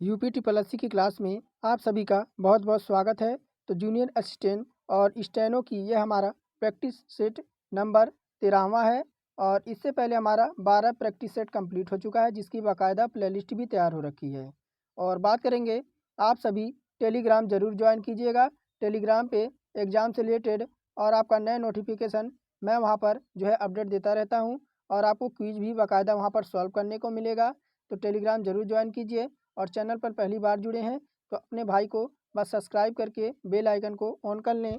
UP triple SC की class में आप सभी का बहुत बहुत स्वागत है। तो जूनियर असिस्टेंट और स्टेनो की यह हमारा प्रैक्टिस सेट नंबर 13वां है और इससे पहले हमारा 12 प्रैक्टिस सेट कंप्लीट हो चुका है, जिसकी बाकायदा प्लेलिस्ट भी तैयार हो रखी है। और बात करेंगे, आप सभी टेलीग्राम ज़रूर ज्वाइन कीजिएगा। टेलीग्राम पे एग्ज़ाम से रिलेटेड और आपका नया नोटिफिकेशन मैं वहाँ पर जो है अपडेट देता रहता हूँ और आपको क्विज़ भी बाकायदा वहाँ पर सॉल्व करने को मिलेगा। तो टेलीग्राम ज़रूर ज्वाइन कीजिए और चैनल पर पहली बार जुड़े हैं तो अपने भाई को बस सब्सक्राइब करके बेल आइकन को ऑन कर लें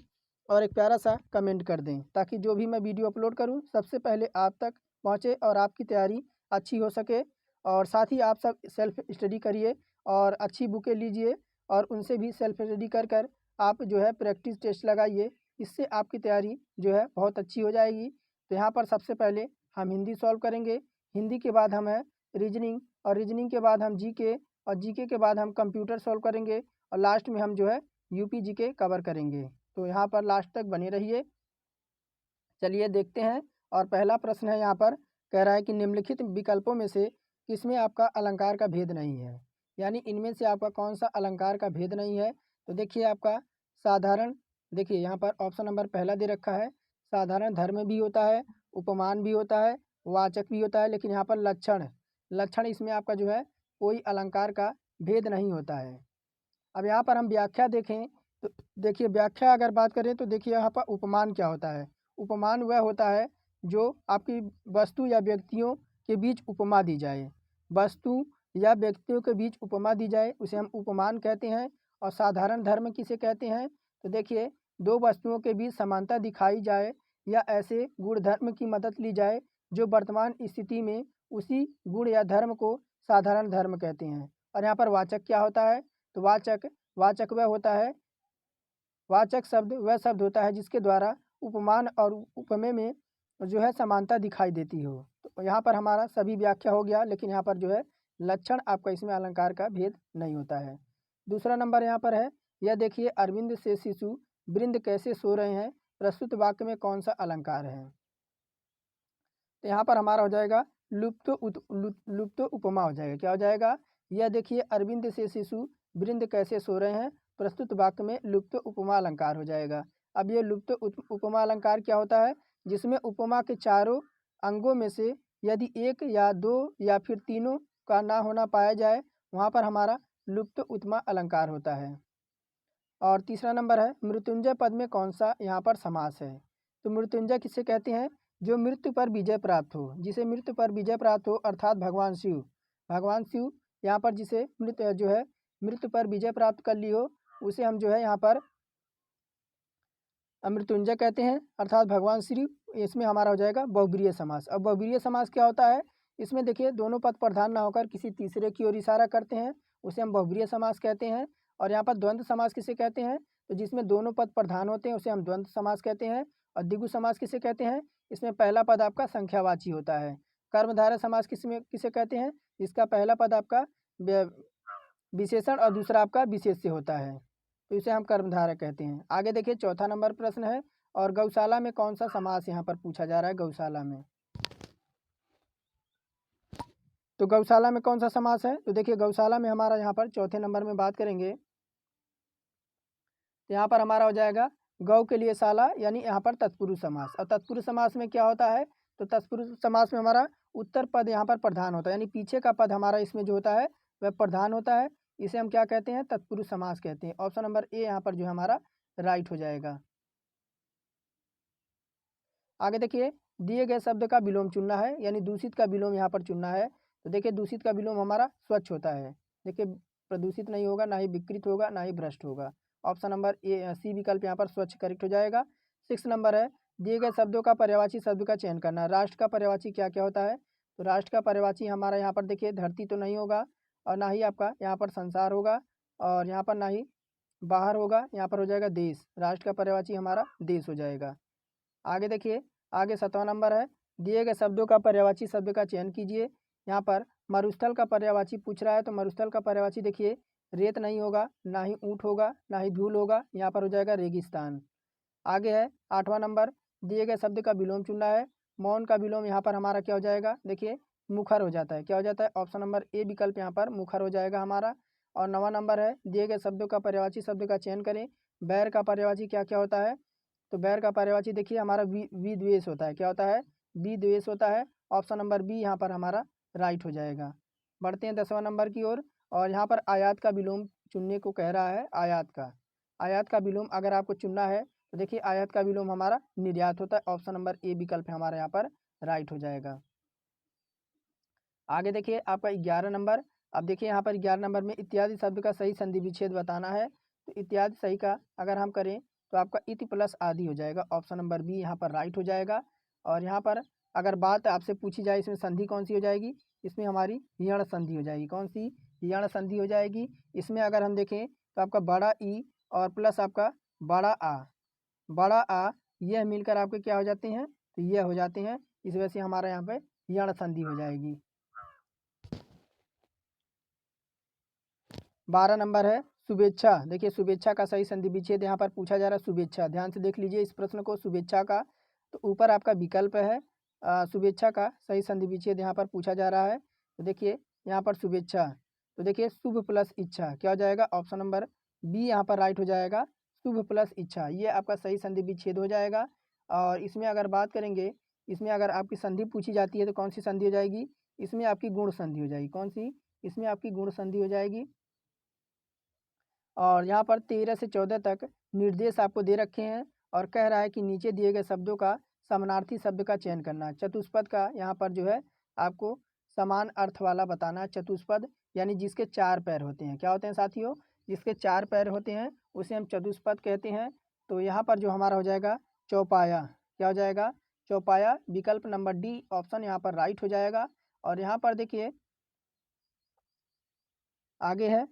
और एक प्यारा सा कमेंट कर दें, ताकि जो भी मैं वीडियो अपलोड करूं सबसे पहले आप तक पहुंचे और आपकी तैयारी अच्छी हो सके। और साथ ही आप सब सेल्फ स्टडी करिए और अच्छी बुकें लीजिए और उनसे भी सेल्फ स्टडी कर कर आप जो है प्रैक्टिस टेस्ट लगाइए। इससे आपकी तैयारी जो है बहुत अच्छी हो जाएगी। तो यहाँ पर सबसे पहले हम हिंदी सॉल्व करेंगे, हिंदी के बाद हम है रीजनिंग और रीजनिंग के बाद हम जीके और जीके के बाद हम कंप्यूटर सॉल्व करेंगे और लास्ट में हम जो है यूपी जीके कवर करेंगे। तो यहाँ पर लास्ट तक बने रहिए। चलिए देखते हैं। और पहला प्रश्न है, यहाँ पर कह रहा है कि निम्नलिखित विकल्पों में से किसमें आपका अलंकार का भेद नहीं है, यानी इनमें से आपका कौन सा अलंकार का भेद नहीं है। तो देखिए आपका साधारण, देखिए यहाँ पर ऑप्शन नंबर पहला दे रखा है, साधारण धर्म भी होता है, उपमान भी होता है, वाचक भी होता है, लेकिन यहाँ पर लक्षण लक्षण इसमें आपका जो है कोई अलंकार का भेद नहीं होता है। अब यहाँ पर हम व्याख्या देखें तो देखिए, व्याख्या अगर बात करें तो देखिए यहाँ पर उपमान क्या होता है। उपमान वह होता है जो आपकी वस्तु या व्यक्तियों के बीच उपमा दी जाए, वस्तु या व्यक्तियों के बीच उपमा दी जाए उसे हम उपमान कहते हैं। और साधारण धर्म किसे कहते हैं, तो देखिए दो वस्तुओं के बीच समानता दिखाई जाए या ऐसे गुण धर्म की मदद ली जाए जो वर्तमान स्थिति में उसी गुण या धर्म को साधारण धर्म कहते हैं। और यहाँ पर वाचक क्या होता है, तो वाचक वाचक वह होता है, वाचक शब्द वह शब्द होता है जिसके द्वारा उपमान और उपमेय में जो है समानता दिखाई देती हो। तो यहाँ पर हमारा सभी व्याख्या हो गया, लेकिन यहाँ पर जो है लक्षण आपका इसमें अलंकार का भेद नहीं होता है। दूसरा नंबर यहाँ पर है, यह देखिए अरविंद से शिशु वृंद कैसे सो रहे हैं, प्रस्तुत वाक्य में कौन सा अलंकार है। तो यहाँ पर हमारा हो जाएगा लुप्त उपमा हो जाएगा। क्या हो जाएगा, यह देखिए अरविंद से शिशु वृंद कैसे सो रहे हैं, प्रस्तुत वाक्य में लुप्त उपमा अलंकार हो जाएगा। अब ये लुप्त उपमा अलंकार क्या होता है, जिसमें उपमा के चारों अंगों में से यदि एक या दो या फिर तीनों का ना होना पाया जाए, वहाँ पर हमारा लुप्त उपमा अलंकार होता है। और तीसरा नंबर है, मृत्युंजय पद में कौन सा यहाँ पर समास है। तो मृत्युंजय किसे कहते हैं, जो मृत्यु पर विजय प्राप्त हो, जिसे मृत्यु पर विजय प्राप्त हो, अर्थात भगवान शिव यहाँ पर जिसे मृत्यु जो है मृत्यु पर विजय प्राप्त कर ली हो, उसे हम जो है यहाँ पर मृत्युंजय कहते हैं, अर्थात भगवान श्री। इसमें हमारा हो जाएगा बहुब्रीहि समास। अब बहुब्रीहि समास क्या होता है, इसमें देखिए दोनों पद प्रधान ना होकर किसी तीसरे की ओर इशारा करते हैं, उसे हम बहुब्रीहि समास कहते हैं। और यहाँ पर द्वंद्व समास किसे कहते हैं, तो जिसमें दोनों पद प्रधान होते हैं उसे हम द्वंद्व समास कहते हैं। और द्विगु समास किसे कहते हैं, इसमें पहला पद आपका संख्यावाची होता है। कर्मधारय समास किसे कहते हैं, जिसका पहला पद आपका विशेषण और दूसरा आपका विशेष्य होता है, तो इसे हम कर्मधारय कहते हैं। आगे देखिए चौथा नंबर प्रश्न है, और गौशाला में कौन सा समास यहाँ पर पूछा जा रहा है। गौशाला में, तो गौशाला में कौन सा समास है, तो देखिए गौशाला में हमारा यहाँ पर चौथे नंबर में बात करेंगे, तो यहाँ पर हमारा हो जाएगा गौ के लिए शाला, यानी यहाँ पर तत्पुरुष समास। और तत्पुरुष समास में क्या होता है, तो तत्पुरुष समास में हमारा उत्तर पद यहाँ पर प्रधान होता है, यानी पीछे का पद हमारा इसमें जो होता है वह प्रधान होता है। इसे हम क्या कहते हैं, तत्पुरुष समास कहते हैं। ऑप्शन नंबर ए यहाँ पर जो हमारा राइट हो जाएगा। आगे देखिए, दिए गए शब्द का विलोम चुनना है, यानी दूषित का विलोम यहाँ पर चुनना है। तो देखिए दूषित का विलोम हमारा स्वच्छ होता है। देखिए प्रदूषित नहीं होगा, ना ही विकृत होगा, ना ही भ्रष्ट होगा। ऑप्शन नंबर ए सी विकल्प यहाँ पर स्वच्छ करेक्ट हो जाएगा। 6 नंबर है, दिए गए शब्दों का पर्यायवाची शब्द का चयन करना। राष्ट्र का पर्यायवाची क्या क्या होता है, तो राष्ट्र का पर्यायवाची हमारा यहाँ पर देखिए धरती तो नहीं होगा, और ना ही आपका यहाँ पर संसार होगा, और यहाँ पर ना ही बाहर होगा। यहाँ पर हो जाएगा देश, राष्ट्र का पर्यायवाची हमारा देश हो जाएगा। आगे देखिए, आगे 7वां नंबर है, दिए गए शब्दों का पर्यायवाची शब्द का चयन कीजिए। यहाँ पर मरुस्थल का पर्यायवाची पूछ रहा है, तो मरुस्थल का पर्यायवाची देखिए रेत नहीं होगा, ना ही ऊँट होगा, ना ही धूल होगा, यहाँ पर हो जाएगा रेगिस्तान। आगे है 8वां नंबर, दिए गए शब्द का विलोम चुनना है। मौन का विलोम यहाँ पर हमारा क्या हो जाएगा, देखिए मुखर हो जाता है। क्या हो जाता है, ऑप्शन नंबर ए विकल्प यहाँ पर मुखर हो जाएगा हमारा। और 9वां नंबर है दिए गए शब्दों का पर्यायवाची शब्द का चयन करें। बैर का पर्यायवाची क्या क्या होता है? तो बैर का पर्यायवाची देखिए हमारा विद्वेष होता है। क्या होता है? विद्वेष होता है। ऑप्शन नंबर बी यहाँ पर हमारा राइट हो जाएगा। बढ़ते हैं 10वां नंबर की ओर और यहाँ पर आयात का विलोम चुनने को कह रहा है। आयात का विलोम अगर आपको चुनना है तो देखिए आयात का विलोम हमारा निर्यात होता है। ऑप्शन नंबर ए विकल्प हमारा यहाँ पर राइट हो जाएगा। आगे देखिए आपका 11 नंबर। अब देखिए यहाँ पर 11 नंबर में इत्यादि शब्द का सही संधि विच्छेद बताना है। तो इत्यादि सही का अगर हम करें तो आपका इति प्लस आदि हो जाएगा। ऑप्शन नंबर बी यहाँ पर राइट हो जाएगा। और यहाँ पर अगर बात आपसे पूछी जाए इसमें संधि कौन सी हो जाएगी? इसमें हमारी यण संधि हो जाएगी। कौन सी? यण संधि हो जाएगी। इसमें अगर हम देखें तो आपका बड़ा ई और प्लस आपका बड़ा आ यह मिलकर आपके क्या हो जाते हैं? तो यह हो जाते हैं। इस वजह से हमारा यहाँ पे यण संधि हो जाएगी। 12 नंबर है शुभेच्छा। देखिए शुभेच्छा का सही संधि विच्छेद यहाँ पर पूछा जा रहा है। शुभेच्छा, ध्यान से देख लीजिए इस प्रश्न को। शुभेच्छा का तो ऊपर आपका विकल्प है शुभेच्छा का सही संधि विच्छेद यहाँ पर पूछा जा रहा है। तो देखिए यहाँ पर शुभेच्छा तो देखिए शुभ प्लस इच्छा क्या हो जाएगा? ऑप्शन नंबर बी यहाँ पर राइट हो जाएगा। शुभ प्लस इच्छा ये आपका सही संधि विच्छेद हो जाएगा। और इसमें अगर बात करेंगे, इसमें अगर आपकी संधि पूछी जाती है तो कौन सी संधि हो जाएगी? इसमें आपकी गुण संधि हो जाएगी। कौन सी? इसमें आपकी गुण संधि हो जाएगी। और यहाँ पर 13 से 14 तक निर्देश आपको दे रखे हैं और कह रहा है कि नीचे दिए गए शब्दों का समानार्थी शब्द का चयन करना है। चतुष्पद का यहाँ पर जो है आपको समान अर्थ वाला बताना है। चतुष्पद यानी जिसके 4 पैर होते हैं। क्या होते हैं साथियों? जिसके 4 पैर होते हैं उसे हम चतुष्पद कहते हैं। तो यहाँ पर जो हमारा हो जाएगा चौपाया। क्या हो जाएगा? चौपाया। विकल्प नंबर डी ऑप्शन यहाँ पर राइट हो जाएगा। और यहाँ पर देखिए आगे है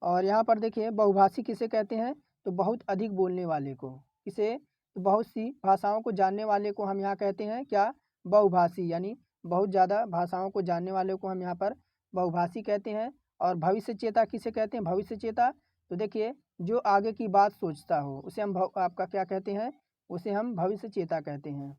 और यहाँ पर देखिए बहुभाषी किसे कहते हैं? तो बहुत अधिक बोलने वाले को। किसे? तो बहुत सी भाषाओं को जानने वाले को हम यहाँ कहते हैं क्या? बहुभाषी। यानी बहुत ज़्यादा भाषाओं को जानने वाले को हम यहाँ पर बहुभाषी कहते हैं। और भविष्य चेता किसे कहते हैं? भविष्य चेता तो देखिए जो आगे की बात सोचता हो उसे हम आपका क्या कहते हैं? उसे हम भविष्य चेता कहते हैं।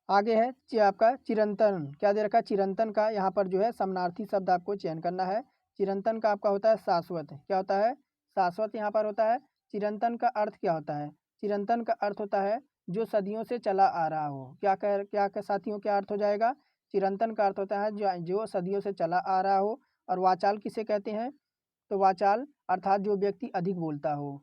आगे है आपका चिरंतन। क्या दे रखा है? चिरंतन का यहाँ पर जो है समानार्थी शब्द आपको चयन करना है। चिरंतन का आपका होता है शाश्वत। क्या होता है? शाश्वत यहाँ पर होता है। चिरंतन का अर्थ क्या होता है? चिरंतन का अर्थ होता है जो सदियों से चला आ रहा हो। क्या साथियों क्या अर्थ हो जाएगा? चिरंतन का अर्थ होता है जो सदियों से चला आ रहा हो। और वाचाल किसे कहते हैं? तो वाचाल अर्थात जो व्यक्ति अधिक बोलता हो।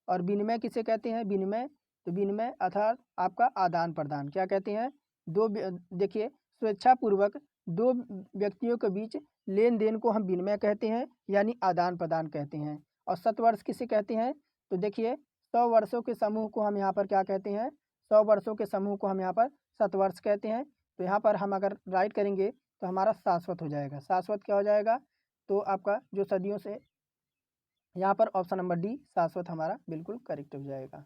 और विनिमय किसे कहते हैं? विनिमय तो विनिमय अर्थात आपका आदान प्रदान। क्या कहते हैं? देखिए स्वेच्छापूर्वक दो व्यक्तियों के बीच लेन देन को हम विनिमय कहते हैं यानी आदान प्रदान कहते हैं। और शतवर्ष किसे कहते हैं? तो देखिए 100 वर्षों के समूह को हम यहाँ पर क्या कहते हैं? 100 वर्षों के समूह को हम यहाँ पर शतवर्ष कहते हैं। तो यहाँ पर हम अगर राइट करेंगे तो हमारा शाश्वत हो जाएगा। शाश्वत क्या हो जाएगा? तो आपका जो सदियों से यहाँ पर ऑप्शन नंबर डी शाश्वत हमारा बिल्कुल करेक्ट हो जाएगा।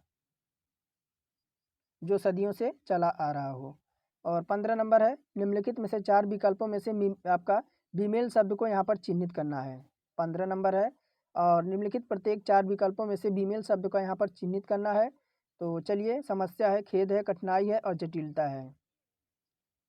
जो सदियों से चला आ रहा हो। और 15 नंबर है निम्नलिखित में से 4 विकल्पों में से आपका फीमेल शब्द को यहाँ पर चिन्हित करना है। 15 नंबर है और निम्नलिखित प्रत्येक 4 विकल्पों में से फीमेल शब्द का यहाँ पर चिन्हित करना है। तो चलिए समस्या है, खेद है, कठिनाई है और जटिलता है।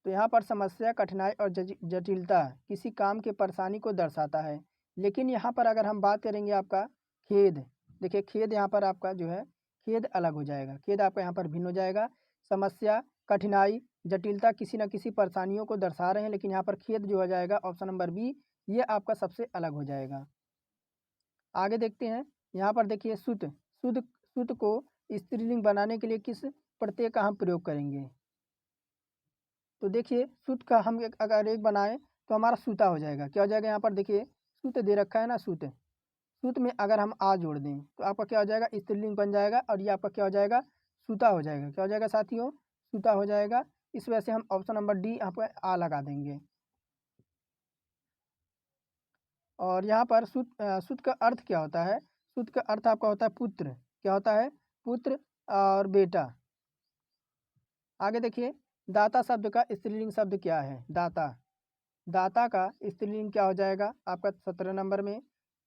तो यहाँ पर समस्या, कठिनाई और जटिलता किसी काम के परेशानी को दर्शाता है। लेकिन यहाँ पर अगर हम बात करेंगे आपका खेद, देखिए खेद यहाँ पर आपका जो है खेद अलग हो जाएगा। खेद आपका यहाँ पर भिन्न हो जाएगा। समस्या, कठिनाई, जटिलता किसी न किसी परेशानियों को दर्शा रहे हैं, लेकिन यहाँ पर खेद जो हो जाएगा ऑप्शन नंबर बी ये आपका सबसे अलग हो जाएगा। आगे देखते हैं। यहाँ पर देखिए सुत को स्त्रीलिंग बनाने के लिए किस प्रत्यय का हम प्रयोग करेंगे? तो देखिए सुत का हम अगर एक बनाएं तो हमारा सूता हो जाएगा। क्या हो जाएगा? यहाँ पर देखिए सुत दे रखा है ना, सुत। सुत में अगर हम आ जोड़ दें तो आपका क्या हो जाएगा? स्त्रीलिंग बन जाएगा और ये आपका क्या हो जाएगा? सूता हो जाएगा। क्या हो जाएगा साथियों? सूता हो जाएगा। इस वजह से हम ऑप्शन नंबर डी यहाँ पर आ लगा देंगे। और यहाँ पर सुत का अर्थ क्या होता है? सुत का अर्थ आपका होता है पुत्र। क्या होता है? पुत्र और बेटा। आगे देखिए दाता शब्द का स्त्रीलिंग शब्द क्या है? दाता। दाता का स्त्रीलिंग क्या हो जाएगा आपका 17 नंबर में?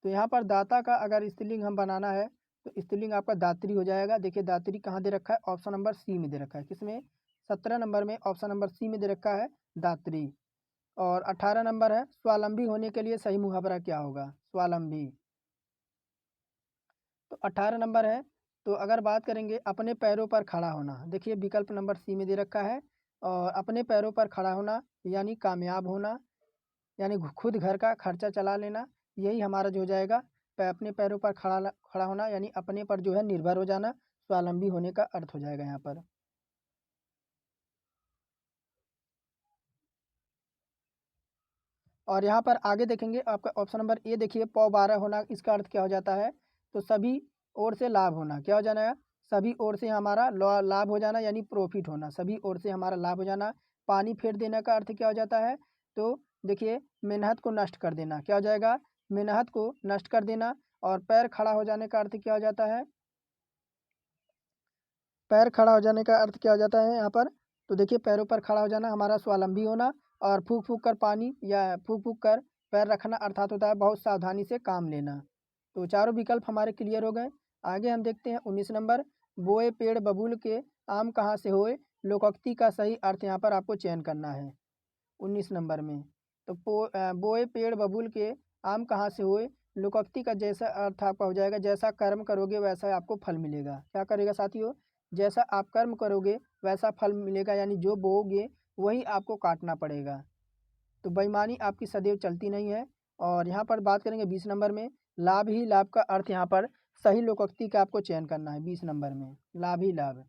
तो यहाँ पर दाता का अगर स्त्रीलिंग हम बनाना है तो स्त्रीलिंग आपका दात्री हो जाएगा। देखिए दात्री कहाँ दे रखा है, ऑप्शन नंबर सी में दे रखा है। किसमें, 17 नंबर में ऑप्शन नंबर सी में दे रखा है दात्री। और 18 नंबर है स्वावलंबी होने के लिए सही मुहावरा क्या होगा, स्वावलंबी। तो 18 नंबर है, तो अगर बात करेंगे अपने पैरों पर खड़ा होना, देखिए विकल्प नंबर सी में दे रखा है। और अपने पैरों पर खड़ा होना यानी कामयाब होना, यानी खुद घर का खर्चा चला लेना, यही हमारा जो हो जाएगा अपने पैरों पर खड़ा होना यानी अपने पर जो है निर्भर हो जाना, स्वावलंबी होने का अर्थ हो जाएगा यहाँ पर। और यहाँ पर आगे देखेंगे आपका ऑप्शन नंबर ए, देखिए पौ 12 होना, इसका अर्थ क्या हो जाता है, तो सभी ओर से लाभ होना। क्या हो जाना है, सभी ओर से हमारा लाभ हो जाना यानी प्रॉफिट होना, सभी ओर से हमारा लाभ हो जाना। पानी फेर देने का अर्थ क्या हो जाता है, तो देखिए मेहनत को नष्ट कर देना, क्या हो जाएगा, मेहनत को नष्ट कर देना। और पैर खड़ा हो जाने का अर्थ क्या हो जाता है, पैर खड़ा हो जाने का अर्थ क्या हो जाता है यहाँ पर, तो देखिए पैरों पर खड़ा हो जाना हमारा स्वावलंबी होना। और फूक फूक कर पानी या फूक फूक कर पैर रखना अर्थात होता है बहुत सावधानी से काम लेना। तो चारों विकल्प हमारे क्लियर हो गए। आगे हम देखते हैं 19 नंबर, बोए पेड़ बबूल के आम कहाँ से होए, लोकोक्ति का सही अर्थ यहाँ पर आपको चयन करना है 19 नंबर में। तो बोए पेड़ बबूल के आम कहाँ से होए, लोकोक्ति का जैसा अर्थ आपका हो जाएगा जैसा कर्म करोगे वैसा आपको फल मिलेगा। क्या करेगा साथियों, जैसा आप कर्म करोगे वैसा फल मिलेगा, यानी जो बोओगे वही आपको काटना पड़ेगा। तो बेईमानी आपकी सदैव चलती नहीं है। और यहाँ पर बात करेंगे 20 नंबर में, लाभ ही लाभ का अर्थ यहाँ पर सही लोकोक्ति का आपको चयन करना है 20 नंबर में, लाभ ही लाभ।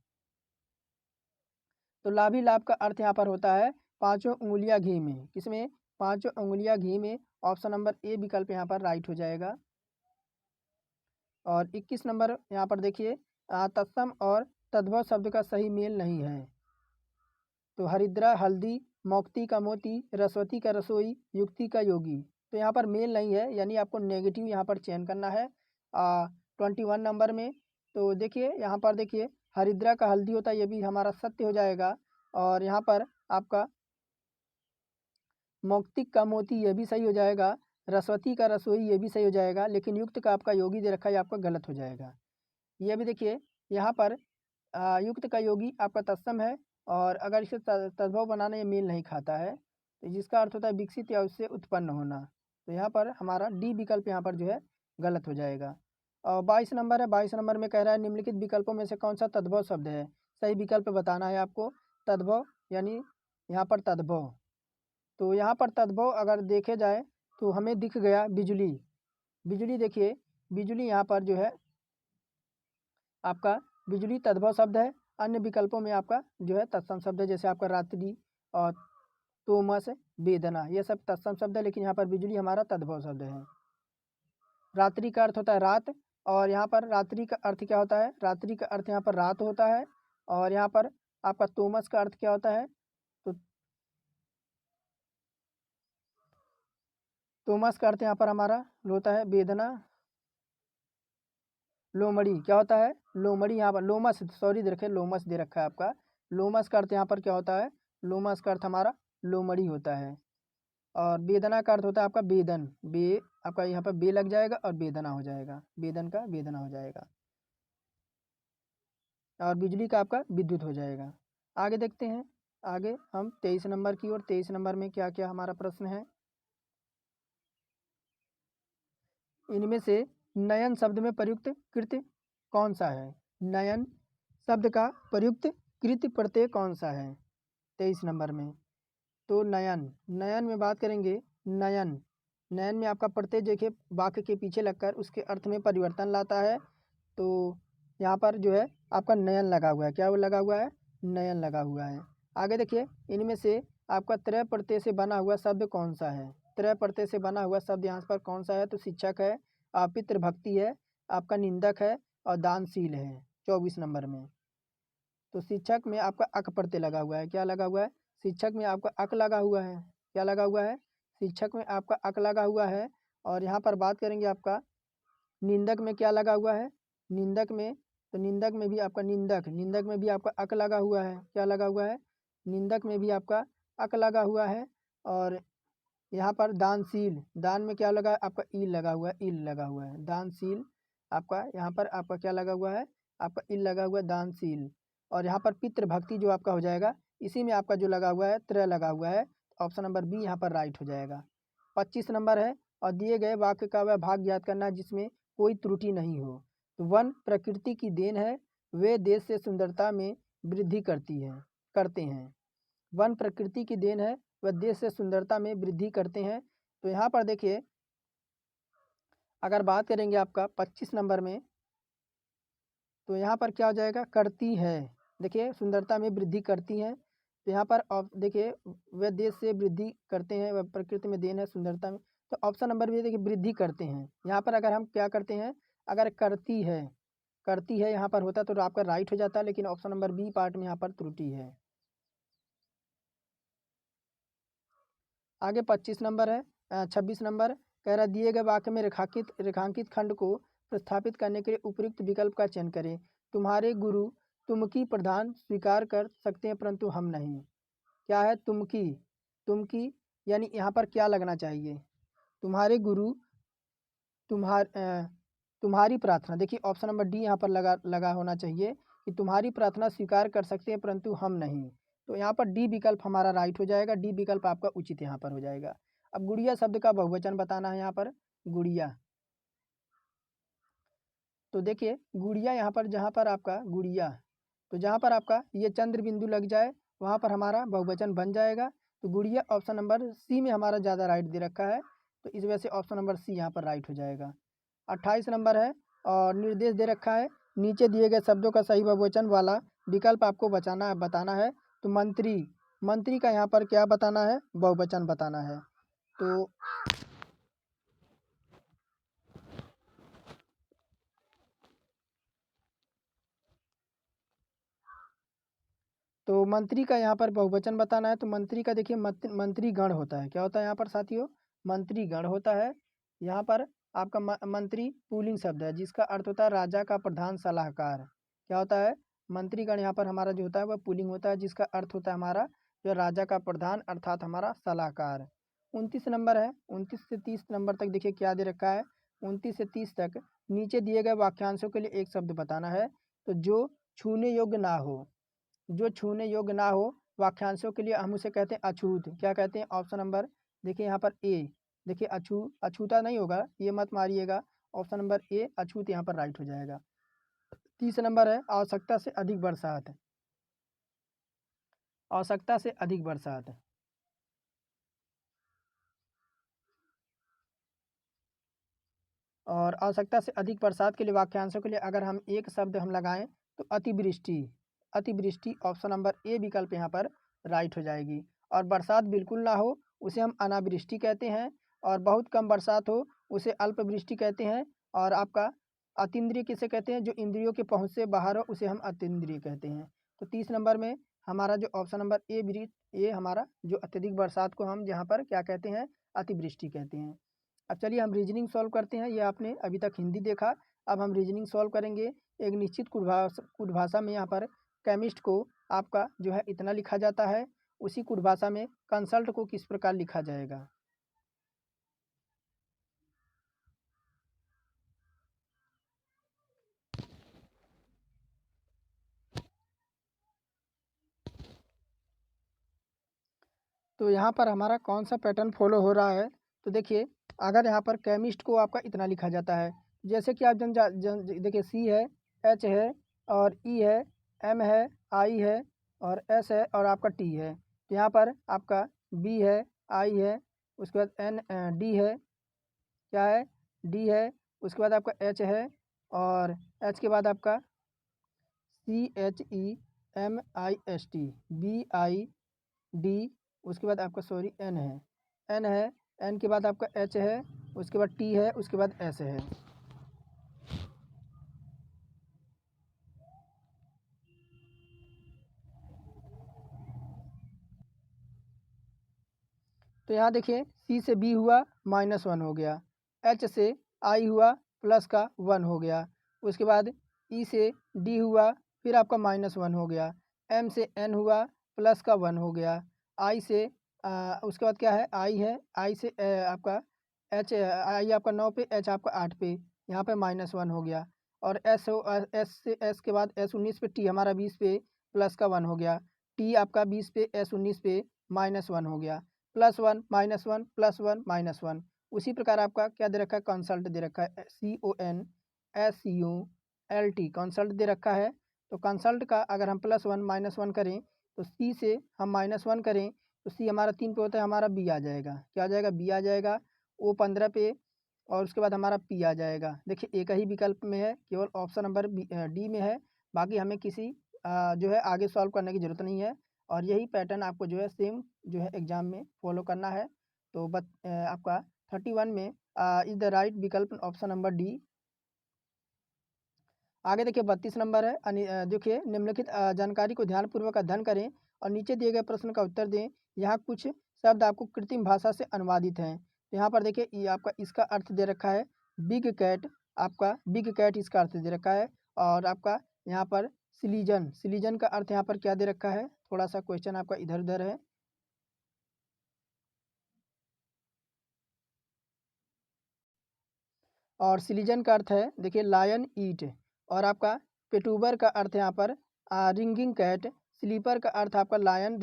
तो लाभ ही लाभ का अर्थ यहाँ पर होता है पांचों उंगलियां घी में, किसमें, पांचों उंगलियां घी में, ऑप्शन नंबर ए विकल्प यहाँ पर राइट हो जाएगा। और 21 नंबर यहाँ पर देखिए तत्सम और तद्भव शब्द का सही मेल नहीं है। तो हरिद्रा हल्दी, मौक्ति का मोती, रसवती का रसोई, युक्ति का योगी, तो यहाँ पर मेल नहीं है यानी आपको नेगेटिव यहाँ पर चयन करना है 21 नंबर में। तो देखिए यहाँ पर देखिए हरिद्रा का हल्दी होता है, ये भी हमारा सत्य हो जाएगा। और यहाँ पर आपका मौक्तिक का मोती ये भी सही हो जाएगा, रसवती का रसोई ये भी सही हो जाएगा, लेकिन युक्त का आपका योगी दे रखा है, आपका गलत हो जाएगा। ये भी देखिए यहाँ पर युक्त का योगी आपका तत्सम है, और अगर इसे तद्भव बनाना ये मेल नहीं खाता है, तो जिसका अर्थ होता है विकसित या उससे उत्पन्न होना। तो यहाँ पर हमारा डी विकल्प यहाँ पर जो है गलत हो जाएगा। और 22 नंबर है, 22 नंबर में कह रहा है निम्नलिखित विकल्पों में से कौन सा तद्भव शब्द है, सही विकल्प बताना है आपको। तद्भव यानी यहाँ पर तद्भव, तो यहाँ पर तद्भव अगर देखे जाए तो हमें दिख गया बिजली। बिजली देखिए, बिजली यहाँ पर जो है आपका बिजली तद्भव शब्द है। अन्य विकल्पों में आपका जो है तत्सम शब्द है, जैसे आपका रात्रि और तोमस, वेदना, ये सब तत्सम शब्द है, लेकिन यहाँ पर बिजली हमारा तद्भव शब्द है। रात्रि का अर्थ होता है रात, और यहाँ पर रात्रि का अर्थ क्या होता है, रात्रि का अर्थ यहाँ पर रात होता है। और यहाँ पर आपका तोमस का अर्थ क्या होता है, तो तोमस का अर्थ यहाँ पर हमारा होता है वेदना। लोमड़ी क्या होता है, लोमड़ी यहाँ पर लोमस, सॉरी दे रखे लोमस दे रखा है आपका। लोमस का अर्थ यहाँ पर क्या होता है, लोमस का अर्थ हमारा लोमड़ी होता है। और वेदना का अर्थ होता है आपका वेदन, बे आपका यहाँ पर बे लग जाएगा और वेदना हो जाएगा, वेदन का वेदना हो जाएगा। और बिजली का आपका विद्युत हो जाएगा। आगे देखते हैं, आगे हम 23 नंबर की ओर। 23 नंबर में क्या क्या हमारा प्रश्न है, इनमें से नयन शब्द में प्रयुक्त कृत्य कौन सा है, नयन शब्द का प्रयुक्त कृत्य प्रत्यय कौन सा है 23 नंबर में। तो नयन, नयन में बात करेंगे, नयन, नयन में आपका प्रत्यय देखिए वाक्य के पीछे लगकर उसके अर्थ में परिवर्तन लाता है। तो यहाँ पर जो है आपका नयन लगा हुआ है, क्या वो लगा हुआ है, नयन लगा हुआ है। आगे देखिए इनमें से आपका त्रय प्रत्यय से बना हुआ शब्द कौन सा है, त्रय प्रत्यय से बना हुआ शब्द यहाँ पर कौन सा है, तो शिक्षक है, पितृभक्ति है, आपका निंदक है, और दानशील है 24 नंबर में। तो शिक्षक में आपका अक प्रत्यय लगा हुआ है, क्या लगा हुआ है, शिक्षक में आपका अक लगा हुआ है, क्या लगा हुआ है, शिक्षक में आपका अक लगा हुआ है। और यहाँ पर बात करेंगे आपका निंदक में क्या लगा हुआ है, निंदक में, तो निंदक में भी आपका निंदक, निंदक में भी आपका अक लगा हुआ है, क्या लगा हुआ है, निंदक में भी आपका अक लगा हुआ है। और यहाँ पर दानशील, दान में क्या लगा है आपका ईल लगा हुआ है, ईल लगा हुआ है दानशील। आपका यहाँ पर आपका क्या लगा हुआ है, आपका इल लगा हुआ है दानशील। और यहाँ पर पितृभक्ति जो आपका हो जाएगा, इसी में आपका जो लगा हुआ है त्रय लगा हुआ है, ऑप्शन नंबर बी यहाँ पर राइट हो जाएगा। 25 नंबर है, और दिए गए वाक्य का वह भाग याद करना जिसमें कोई त्रुटि नहीं हो। तो वन प्रकृति की देन है, वे देश से सुंदरता में वृद्धि करते हैं। वन प्रकृति की देन है, वह देश से सुंदरता में वृद्धि करते हैं। तो यहाँ पर देखिए, अगर बात करेंगे आपका 25 नंबर में, तो यहाँ पर क्या हो जाएगा, करती है। देखिए सुंदरता में वृद्धि करती हैं, तो यहाँ पर देखिए वह देश से वृद्धि करते हैं, वह प्रकृति में देन है सुंदरता में। तो ऑप्शन नंबर भी देखिए वृद्धि करते हैं। यहाँ पर अगर हम क्या करते हैं, अगर करती है यहाँ पर होता तो आपका राइट हो जाता, लेकिन ऑप्शन नंबर बी पार्ट में यहाँ पर त्रुटि है। आगे 25 नंबर है, 26 नंबर कह रहा दिए गए वाक्य में रेखांकित खंड को प्रस्थापित करने के लिए उपयुक्त विकल्प का चयन करें। तुम्हारे गुरु तुमकी प्रधान स्वीकार कर सकते हैं परंतु हम नहीं। क्या है, तुमकी यानी यहाँ पर क्या लगना चाहिए, तुम्हारे गुरु तुम्हारी प्रार्थना। देखिए ऑप्शन नंबर डी यहाँ पर लगा होना चाहिए कि तुम्हारी प्रार्थना स्वीकार कर सकते हैं परंतु हम नहीं। तो यहाँ पर डी विकल्प हमारा राइट हो जाएगा, डी विकल्प आपका उचित यहाँ पर हो जाएगा। अब गुड़िया शब्द का बहुवचन बताना है यहाँ पर, गुड़िया। तो देखिए गुड़िया यहाँ पर, जहाँ पर आपका गुड़िया, तो जहाँ पर आपका ये चंद्र बिंदु लग जाए वहाँ पर हमारा बहुवचन बन जाएगा। तो गुड़िया ऑप्शन नंबर सी में हमारा ज़्यादा राइट दे रखा है, तो इस वजह से ऑप्शन नंबर सी यहाँ पर राइट हो जाएगा। 28 नंबर है, और निर्देश दे रखा है नीचे दिए गए शब्दों का सही बहुवचन वाला विकल्प आपको बताना है। तो मंत्री का यहाँ पर क्या बताना है, बहुवचन बताना है। तो मंत्री का यहाँ पर बहुवचन बताना है। तो मंत्री का देखिए मंत्री गण होता है, क्या होता है यहाँ पर साथियों, मंत्री गण होता है। यहाँ पर आपका मंत्री पुल्लिंग शब्द है जिसका अर्थ होता है राजा का प्रधान सलाहकार। क्या होता है, मंत्रीगण यहाँ पर हमारा जो होता है वह पुल्लिंग होता है जिसका अर्थ होता है हमारा जो राजा का प्रधान अर्थात हमारा सलाहकार। 29 नंबर है, 29 से 30 नंबर तक देखिए क्या दे रखा है। 29 से 30 तक नीचे दिए गए वाक्यांशों के लिए एक शब्द बताना है। तो जो छूने योग्य ना हो, जो छूने योग्य ना हो वाक्यांशों के लिए हम उसे कहते हैं अछूत। क्या कहते हैं, ऑप्शन नंबर देखिए यहाँ पर ए। देखिए अछूता नहीं होगा, ये मत मारिएगा, ऑप्शन नंबर ए अछूत यहाँ पर राइट हो जाएगा। 30 नंबर है, आवश्यकता से अधिक बरसात। आवश्यकता से अधिक बरसात, और आवश्यकता से अधिक बरसात के लिए वाक्यांशों के लिए अगर हम एक शब्द हम लगाएं तो अतिवृष्टि। अतिवृष्टि ऑप्शन नंबर ए विकल्प यहाँ पर राइट हो जाएगी। और बरसात बिल्कुल ना हो उसे हम अनावृष्टि कहते हैं, और बहुत कम बरसात हो उसे अल्पवृष्टि कहते हैं। और आपका अतीन्द्रिय किसे कहते हैं, जो इंद्रियों के पहुँच से बाहर हो उसे हम अतीन्द्रिय कहते हैं। तो 30 नंबर में हमारा जो ऑप्शन नंबर ए हमारा जो अत्यधिक बरसात को हम यहाँ पर क्या कहते हैं, अतिवृष्टि कहते हैं। अब चलिए हम रीजनिंग सॉल्व करते हैं। ये आपने अभी तक हिंदी देखा, अब हम रीजनिंग सॉल्व करेंगे। एक निश्चित कुछ भाषा में यहाँ पर केमिस्ट को आपका जो है इतना लिखा जाता है, उसी कुछ भाषा में कंसल्ट को किस प्रकार लिखा जाएगा। तो यहाँ पर हमारा कौन सा पैटर्न फॉलो हो रहा है, तो देखिए अगर यहाँ पर केमिस्ट को आपका इतना लिखा जाता है, जैसे कि आप देखिए सी है, एच है, और ई है, एम है, आई है, और एस है, और आपका टी है। तो यहाँ पर आपका बी है, आई है, उसके बाद एन डी है, क्या है, डी है, उसके बाद आपका एच है, और एच के बाद आपका CHEMIST, BID, उसके बाद आपका सॉरी एन है, एन है, एन के बाद आपका एच है, उसके बाद टी है, उसके बाद एस है। तो यहाँ देखिए सी से बी हुआ -1 हो गया, एच से आई हुआ प्लस का 1 हो गया, उसके बाद ई से डी हुआ फिर आपका -1 हो गया, एम से एन हुआ प्लस का 1 हो गया, आई से उसके बाद क्या है, आई है, आई से आपका एच, आई आपका 9 पे, एच आपका 8 पे, यहाँ पे -1 हो गया। और एस के बाद S19 पे टी हमारा 20 पे प्लस का 1 हो गया। टी आपका 20 पे S19 पे -1 हो गया। +1 -1 +1 -1। उसी प्रकार आपका क्या दे रखा है, कंसल्ट दे रखा है, CONSULT कंसल्ट दे रखा है। तो कंसल्ट का अगर हम +1 -1 करें तो सी से हम -1 करें तो सी हमारा 3 पे होता है, हमारा बी आ जाएगा। क्या आ जाएगा, बी आ जाएगा। ओ 15 पे और उसके बाद हमारा पी आ जाएगा। देखिए एक ही विकल्प में है, केवल ऑप्शन नंबर डी में है। बाकी हमें किसी जो है आगे सॉल्व करने की ज़रूरत नहीं है। और यही पैटर्न आपको जो है सेम जो है एग्ज़ाम में फॉलो करना है। तो आपका 31 में इज़ द राइट विकल्प ऑप्शन नंबर डी। आगे देखिए 32 नंबर है। देखिए निम्नलिखित जानकारी को ध्यानपूर्वक अध्ययन करें और नीचे दिए गए प्रश्न का उत्तर दें। यहाँ कुछ शब्द आपको कृत्रिम भाषा से अनुवादित हैं। तो यहाँ पर देखिए ये आपका इसका अर्थ दे रखा है बिग कैट, आपका बिग कैट इसका अर्थ दे रखा है। और आपका यहाँ पर सिलीजन का अर्थ यहाँ पर क्या दे रखा है, थोड़ा सा क्वेश्चन आपका इधर उधर है। और सिलीजन का अर्थ है देखिए लायन ईट। और आपका पेटूबर का अर्थ यहाँ पर रिंगिंग कैट। स्लीपर का अर्थ आपका लायन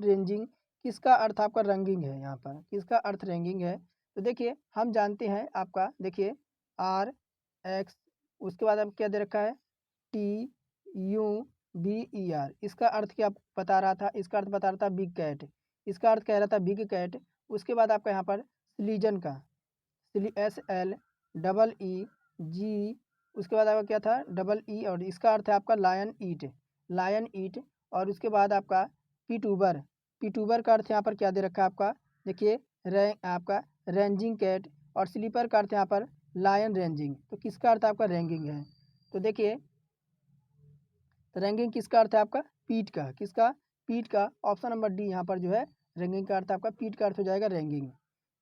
रेंजिंग। किसका अर्थ आपका रंगिंग है, यहाँ पर किसका अर्थ रंगिंग है। तो देखिए हम जानते हैं आपका देखिए RX, उसके बाद अब क्या दे रखा है TUBER। इसका अर्थ क्या बता रहा था, इसका अर्थ बता रहा था बिग कैट। इसका अर्थ कह रहा था बिग कैट। उसके बाद आपका यहाँ पर सिलीजन का SLEE, उसके बाद आपका क्या था EE, और इसका अर्थ है आपका लायन ईट। और उसके बाद आपका पीटूबर का अर्थ यहाँ पर क्या दे रखा है आपका देखिए आपका रेंजिंग कैट। और स्लीपर का अर्थ यहाँ पर लायन रेंजिंग। तो किसका अर्थ आपका रेंगिंग है। तो देखिए तो रेंगिंग किसका अर्थ है आपका पीठ का, किसका पीठ का। ऑप्शन नंबर डी यहाँ पर जो है रेंगिंग का अर्थ आपका पीठ का अर्थ हो जाएगा रेंगिंग।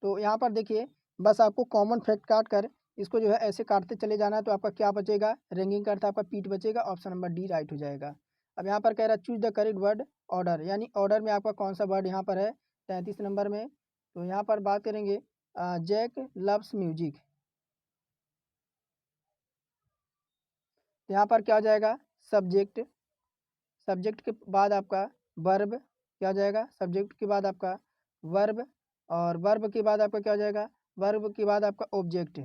तो यहाँ पर देखिए बस आपको कॉमन फैक्ट काट कर इसको जो है ऐसे काटते चले जाना है। तो आपका क्या बचेगा, रेंगिंग का अर्थ आपका पीठ बचेगा। ऑप्शन नंबर डी राइट हो जाएगा। अब यहाँ पर कह रहा है choose the correct word order, यानी ऑर्डर में आपका कौन सा वर्ड यहाँ पर है 33 नंबर में। तो यहाँ पर बात करेंगे जैक लव्स म्यूजिक। यहाँ पर क्या हो जाएगा सब्जेक्ट, सब्जेक्ट के बाद आपका वर्ब क्या हो जाएगा, सब्जेक्ट के बाद आपका वर्ब। और वर्ब के बाद आपका क्या हो जाएगा, वर्ब के बाद आपका object.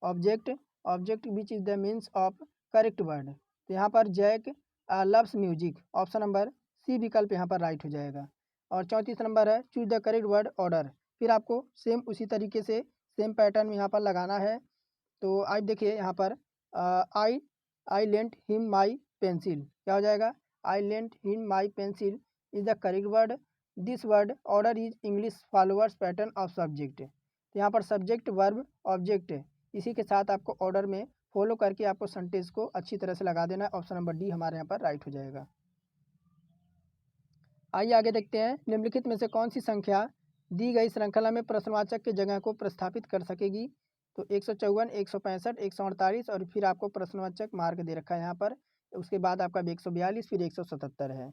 Object object which is the means of correct word. तो यहाँ पर Jack loves music, option number C विकल्प यहाँ पर राइट हो जाएगा। और 34 नंबर है choose the correct word order. फिर आपको सेम उसी तरीके से सेम पैटर्न में यहाँ पर लगाना है। तो आज देखिए यहाँ पर I I lent him my pencil क्या हो जाएगा, I lent him my pencil is the correct word. This word order is English followers pattern of subject. तो यहाँ पर सब्जेक्ट वर्ब ऑब्जेक्ट इसी के साथ आपको ऑर्डर में फॉलो करके आपको सेंटेंस को अच्छी तरह से लगा देना है। ऑप्शन नंबर डी हमारे यहाँ पर राइट हो जाएगा। आइए आगे देखते हैं निम्नलिखित में से कौन सी संख्या दी गई श्रृंखला में प्रश्नवाचक के जगह को प्रस्थापित कर सकेगी। तो 154, 165, 148 और फिर आपको प्रश्नवाचक मार्क दे रखा है यहाँ पर। उसके बाद आपका 142 फिर 177 है।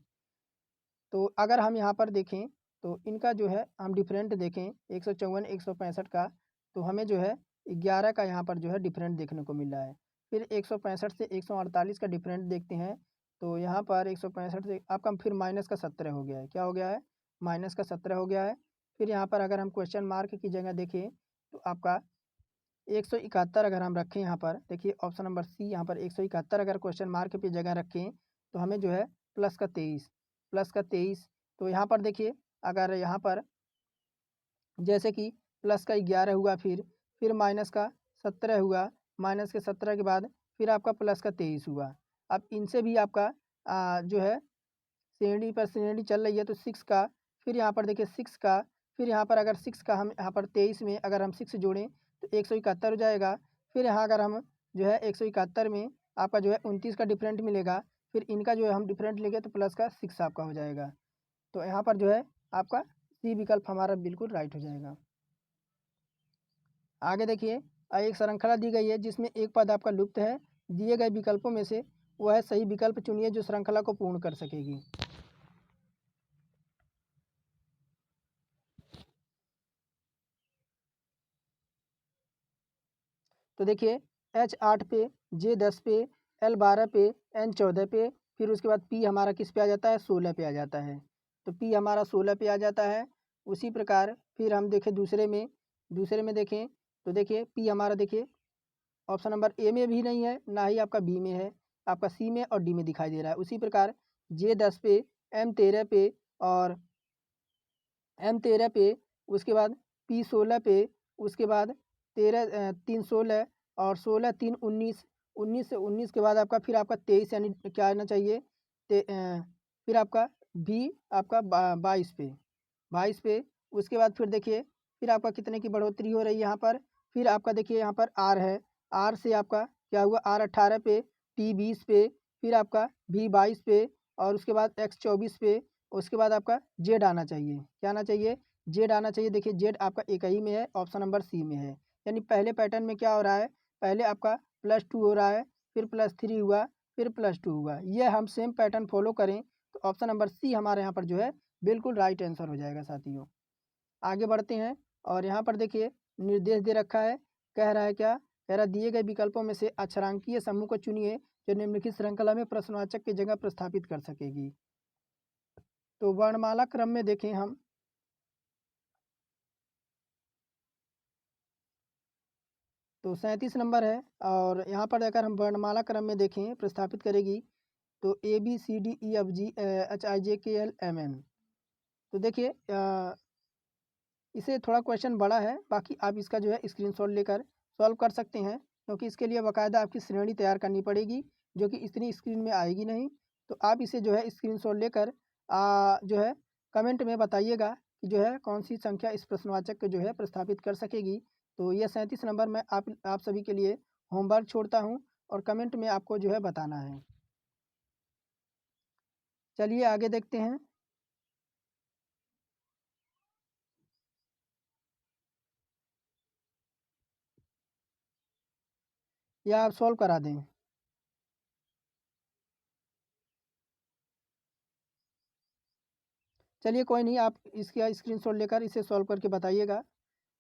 तो अगर हम यहाँ पर देखें तो इनका जो है हम डिफरेंट देखें 154, 165 का, तो हमें जो है 11 का यहाँ पर जो है डिफरेंट देखने को मिल रहा है। फिर 165 से 148 का डिफरेंट देखते हैं। तो यहाँ पर 165 से आपका फिर -17 हो गया है। क्या हो गया है, -17 हो गया है। फिर यहाँ पर अगर हम क्वेश्चन मार्क की जगह देखें तो आपका 171 अगर हम रखें यहाँ पर देखिए ऑप्शन नंबर सी, यहाँ पर 171 अगर क्वेश्चन मार्क की जगह रखें तो हमें जो है +23। तो यहाँ पर देखिए अगर यहाँ पर जैसे कि +11 हुआ, फिर -17 हुआ, -17 के बाद फिर आपका +23 हुआ। अब इनसे भी आपका जो है श्रेणी पर श्रेणी चल रही है। तो 6 का फिर यहाँ पर देखिए 6 का फिर यहाँ पर अगर 6 का हम यहाँ पर 23 में अगर हम 6 जोड़ें तो 171 हो जाएगा। फिर यहाँ अगर हम जो है 171 में आपका जो है 29 का डिफरेंट मिलेगा। फिर इनका जो है हम डिफरेंट लेंगे तो प्लस का 6 आपका हो जाएगा। तो यहाँ पर जो है आपका सी विकल्प हमारा बिल्कुल राइट हो जाएगा। आगे देखिए एक श्रृंखला दी गई है जिसमें एक पद आपका लुप्त है। दिए गए विकल्पों में से वह सही विकल्प चुनिए जो श्रृंखला को पूर्ण कर सकेगी। तो देखिए H8 पे, J10 पे, L12 पे, N14 पे, फिर उसके बाद P हमारा किस पे आ जाता है, 16 पे आ जाता है। तो P हमारा 16 पे आ जाता है। उसी प्रकार फिर हम देखें दूसरे में देखें तो देखिए P हमारा देखिए ऑप्शन नंबर ए में भी नहीं है, ना ही आपका बी में है, आपका सी में और डी में दिखाई दे रहा है। उसी प्रकार J10 पे, M13 पे और M13 पे, उसके बाद P16 पे, उसके बाद 3 16 और 16 3 19, 19 से 19 के बाद आपका फिर आपका 23 यानी क्या आना चाहिए, फिर आपका बी आपका 22 पे, 22 पे। उसके बाद फिर देखिए फिर आपका कितने की बढ़ोतरी हो रही है यहाँ पर, फिर आपका देखिए यहाँ पर आर है, आर से आपका क्या हुआ, R18 पे, T20 पे, फिर आपका V22 पे और उसके बाद X24 पे, उसके बाद आपका जेड आना चाहिए। क्या आना चाहिए, जेड आना चाहिए। देखिए जेड आपका एक ही में है, ऑप्शन नंबर सी में है। यानी पहले पैटर्न में क्या हो रहा है, पहले आपका +2 हो रहा है, फिर +3 हुआ, फिर +2 हुआ। ये हम सेम पैटर्न फॉलो करें तो ऑप्शन नंबर सी हमारे यहाँ पर जो है बिल्कुल राइट आंसर हो जाएगा साथियों। आगे बढ़ते हैं और यहाँ पर देखिए निर्देश दे रखा है, कह रहा है क्या, कह रहा है दिए गए विकल्पों में से अक्षरांकीय समूह को चुनिए जो निम्नलिखित श्रृंखला में प्रश्नवाचक की जगह प्रस्थापित कर सकेगी। तो वर्णमाला क्रम में देखें हम, तो 37 नंबर है और यहाँ पर अगर हम वर्णमाला क्रम में देखें प्रस्थापित करेगी तो ABCDEFGHIJKLMN। तो देखिए इसे थोड़ा क्वेश्चन बड़ा है, बाकी आप इसका जो है स्क्रीनशॉट लेकर सॉल्व कर सकते हैं, क्योंकि इसके लिए बाकायदा आपकी श्रेणी तैयार करनी पड़ेगी जो कि इतनी स्क्रीन में आएगी नहीं। तो आप इसे जो है स्क्रीनशॉट लेकर जो है कमेंट में बताइएगा कि जो है कौन सी संख्या इस प्रश्नवाचक को जो है प्रस्थापित कर सकेगी। तो ये 37 नंबर मैं आप सभी के लिए होमवर्क छोड़ता हूँ और कमेंट में आपको जो है बताना है। चलिए आगे देखते हैं। या आप सॉल्व करा दें। चलिए कोई नहीं, आप इसका स्क्रीनशॉट लेकर इसे सॉल्व करके बताइएगा।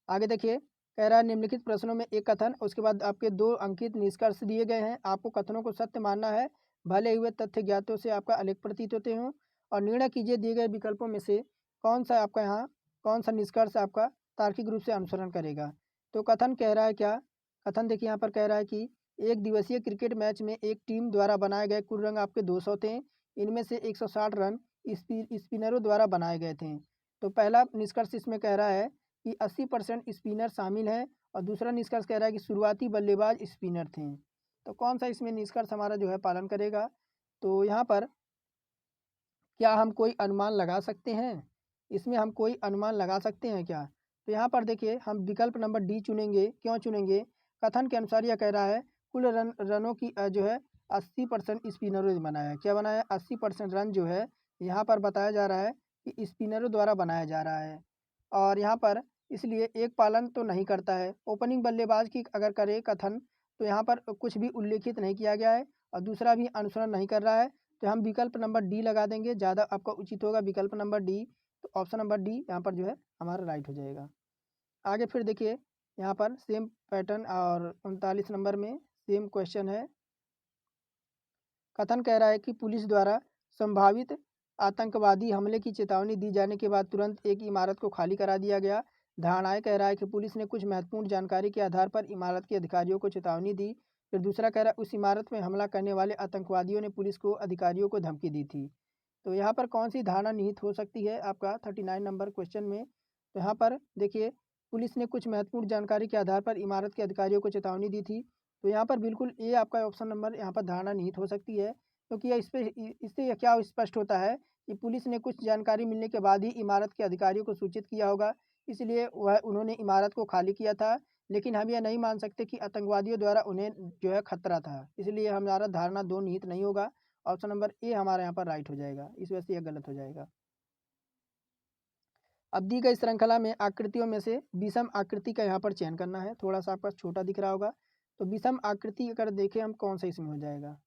आगे देखिए, कह रहा है निम्नलिखित प्रश्नों में एक कथन, उसके बाद आपके 2 अंकित निष्कर्ष दिए गए हैं। आपको कथनों को सत्य मानना है, भले हुए तथ्य ज्ञातों से आपका अलग प्रतीत होते हों, और निर्णय कीजिए दिए गए विकल्पों में से कौन सा निष्कर्ष आपका तार्किक रूप से अनुसरण करेगा। तो कथन कह रहा है क्या, कथन देखिए यहाँ पर कह रहा है कि एक दिवसीय क्रिकेट मैच में एक टीम द्वारा बनाए गए कुल रन आपके 200 थे। इनमें से 160 रन स्पिनरों द्वारा बनाए गए थे। तो पहला निष्कर्ष इसमें कह रहा है कि 80% स्पिनर शामिल हैं और दूसरा निष्कर्ष कह रहा है कि शुरुआती बल्लेबाज स्पिनर थे। तो कौन सा इसमें निष्कर्ष हमारा जो है पालन करेगा। तो यहाँ पर क्या हम कोई अनुमान लगा सकते हैं, इसमें हम कोई अनुमान लगा सकते हैं क्या। तो यहाँ पर देखिए हम विकल्प नंबर डी चुनेंगे। क्यों चुनेंगे, कथन के अनुसार यह कह रहा है कुल रनों की जो है 80% स्पिनरों ने बनाया है। क्या बनाया, 80% रन जो है यहाँ पर बताया जा रहा है कि स्पिनरों द्वारा बनाया जा रहा है। और यहाँ पर इसलिए एक पालन तो नहीं करता है। ओपनिंग बल्लेबाज की अगर करे कथन तो यहाँ पर कुछ भी उल्लेखित नहीं किया गया है और दूसरा भी अनुसरण नहीं कर रहा है। तो हम विकल्प नंबर डी लगा देंगे, ज़्यादा आपका उचित होगा विकल्प नंबर डी। तो ऑप्शन नंबर डी यहाँ पर जो है हमारा राइट हो जाएगा। आगे फिर देखिए यहाँ पर सेम पैटर्न और 39 नंबर में सेम क्वेश्चन है। कथन कह रहा है कि पुलिस द्वारा संभावित आतंकवादी हमले की चेतावनी दी जाने के बाद तुरंत एक इमारत को खाली करा दिया गया। धारणाएं कह रहा है कि पुलिस ने कुछ महत्वपूर्ण जानकारी के आधार पर इमारत के अधिकारियों को चेतावनी दी। फिर दूसरा कह रहा है उस इमारत में हमला करने वाले आतंकवादियों ने पुलिस को अधिकारियों को धमकी दी थी। तो यहाँ पर कौन सी धारणा निहित हो सकती है आपका 39 नंबर क्वेश्चन में। तो यहाँ पर देखिए पुलिस ने कुछ महत्वपूर्ण जानकारी के आधार पर इमारत के अधिकारियों को चेतावनी दी थी। तो यहाँ पर बिल्कुल ए आपका ऑप्शन नंबर यहाँ पर धारणा निहित हो सकती है, क्योंकि इससे यह क्या स्पष्ट होता है कि पुलिस ने कुछ जानकारी मिलने के बाद ही इमारत के अधिकारियों को सूचित किया होगा, इसलिए वह उन्होंने इमारत को खाली किया था। लेकिन हम यह नहीं मान सकते कि आतंकवादियों द्वारा उन्हें जो है खतरा था, इसलिए हमारा धारणा 2 निहित नहीं होगा। ऑप्शन नंबर ए हमारे यहाँ पर राइट हो जाएगा, इस वजह से यह गलत हो जाएगा। अब दी गई श्रृंखला में आकृतियों में से विषम आकृति का यहाँ पर चयन करना है। थोड़ा सा आपका छोटा दिख रहा होगा, तो विषम आकृति अगर देखें हम कौन सा इसमें हो जाएगा।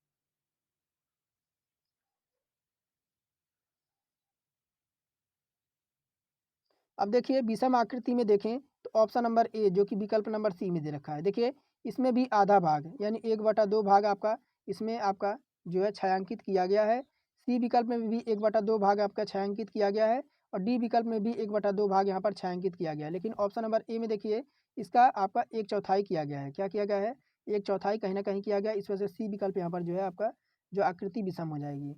अब देखिए विषम आकृति में देखें तो ऑप्शन नंबर ए जो कि विकल्प नंबर सी में दे रखा है। देखिए इसमें भी आधा भाग यानी 1/2 भाग आपका इसमें आपका जो है छायांकित किया गया है। सी विकल्प में भी 1/2 भाग आपका छायांकित किया गया है और डी विकल्प में भी 1/2 भाग यहाँ पर छायांकित किया गया है। लेकिन ऑप्शन नंबर ए में देखिए इसका आपका 1/4 किया गया है। क्या किया गया है? 1/4 कहीं ना कहीं किया गया है। इस वजह से सी विकल्प यहाँ पर जो है आपका जो आकृति विषम हो जाएगी।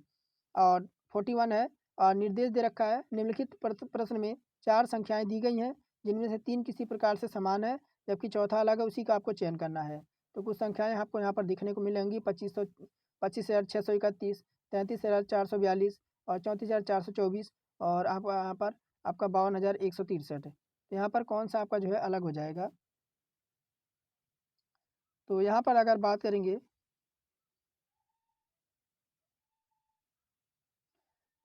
और 41 है निर्देश दे रखा है निम्नलिखित प्रश्न में 4 संख्याएं दी गई हैं जिनमें से 3 किसी प्रकार से समान है जबकि चौथा अलग है, उसी का आपको चयन करना है। तो कुछ संख्याएं आपको यहाँ पर दिखने को मिलेंगी 25,631, 33,442 और 34,424 और आप यहाँ पर आपका 52,163। तो यहाँ पर कौन सा आपका जो है अलग हो जाएगा? तो यहाँ पर अगर बात करेंगे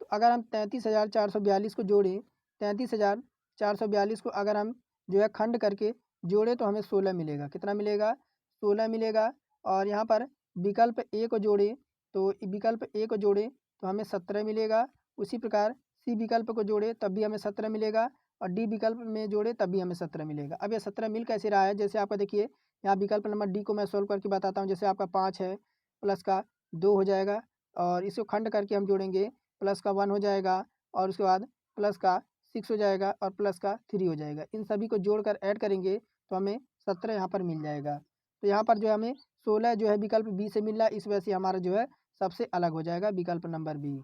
तो अगर हम 33,442 को जोड़ें, 33,442 को अगर हम जो है खंड करके जोड़े तो हमें 16 मिलेगा। कितना मिलेगा? 16 मिलेगा। और यहाँ पर विकल्प ए को जोड़े तो विकल्प ए को जोड़े तो हमें 17 मिलेगा। उसी प्रकार सी विकल्प को जोड़े तब भी हमें 17 मिलेगा और डी विकल्प में जोड़े तब भी हमें 17 मिलेगा। अब ये 17 मिल कैसे रहा है? जैसे आपका देखिए यहाँ विकल्प नंबर डी को मैं सोल्व करके बताता हूँ। जैसे आपका 5 है प्लस का 2 हो जाएगा और इसको खंड करके हम जोड़ेंगे प्लस का 1 हो जाएगा और उसके बाद प्लस का 6 हो जाएगा और प्लस का 3 हो जाएगा। इन सभी को जोड़कर ऐड करेंगे तो हमें 17 यहाँ पर मिल जाएगा। तो यहाँ पर जो हमें 16 जो है विकल्प बी से मिल रहा है, इस वजह से हमारा जो है सबसे अलग हो जाएगा विकल्प नंबर बी।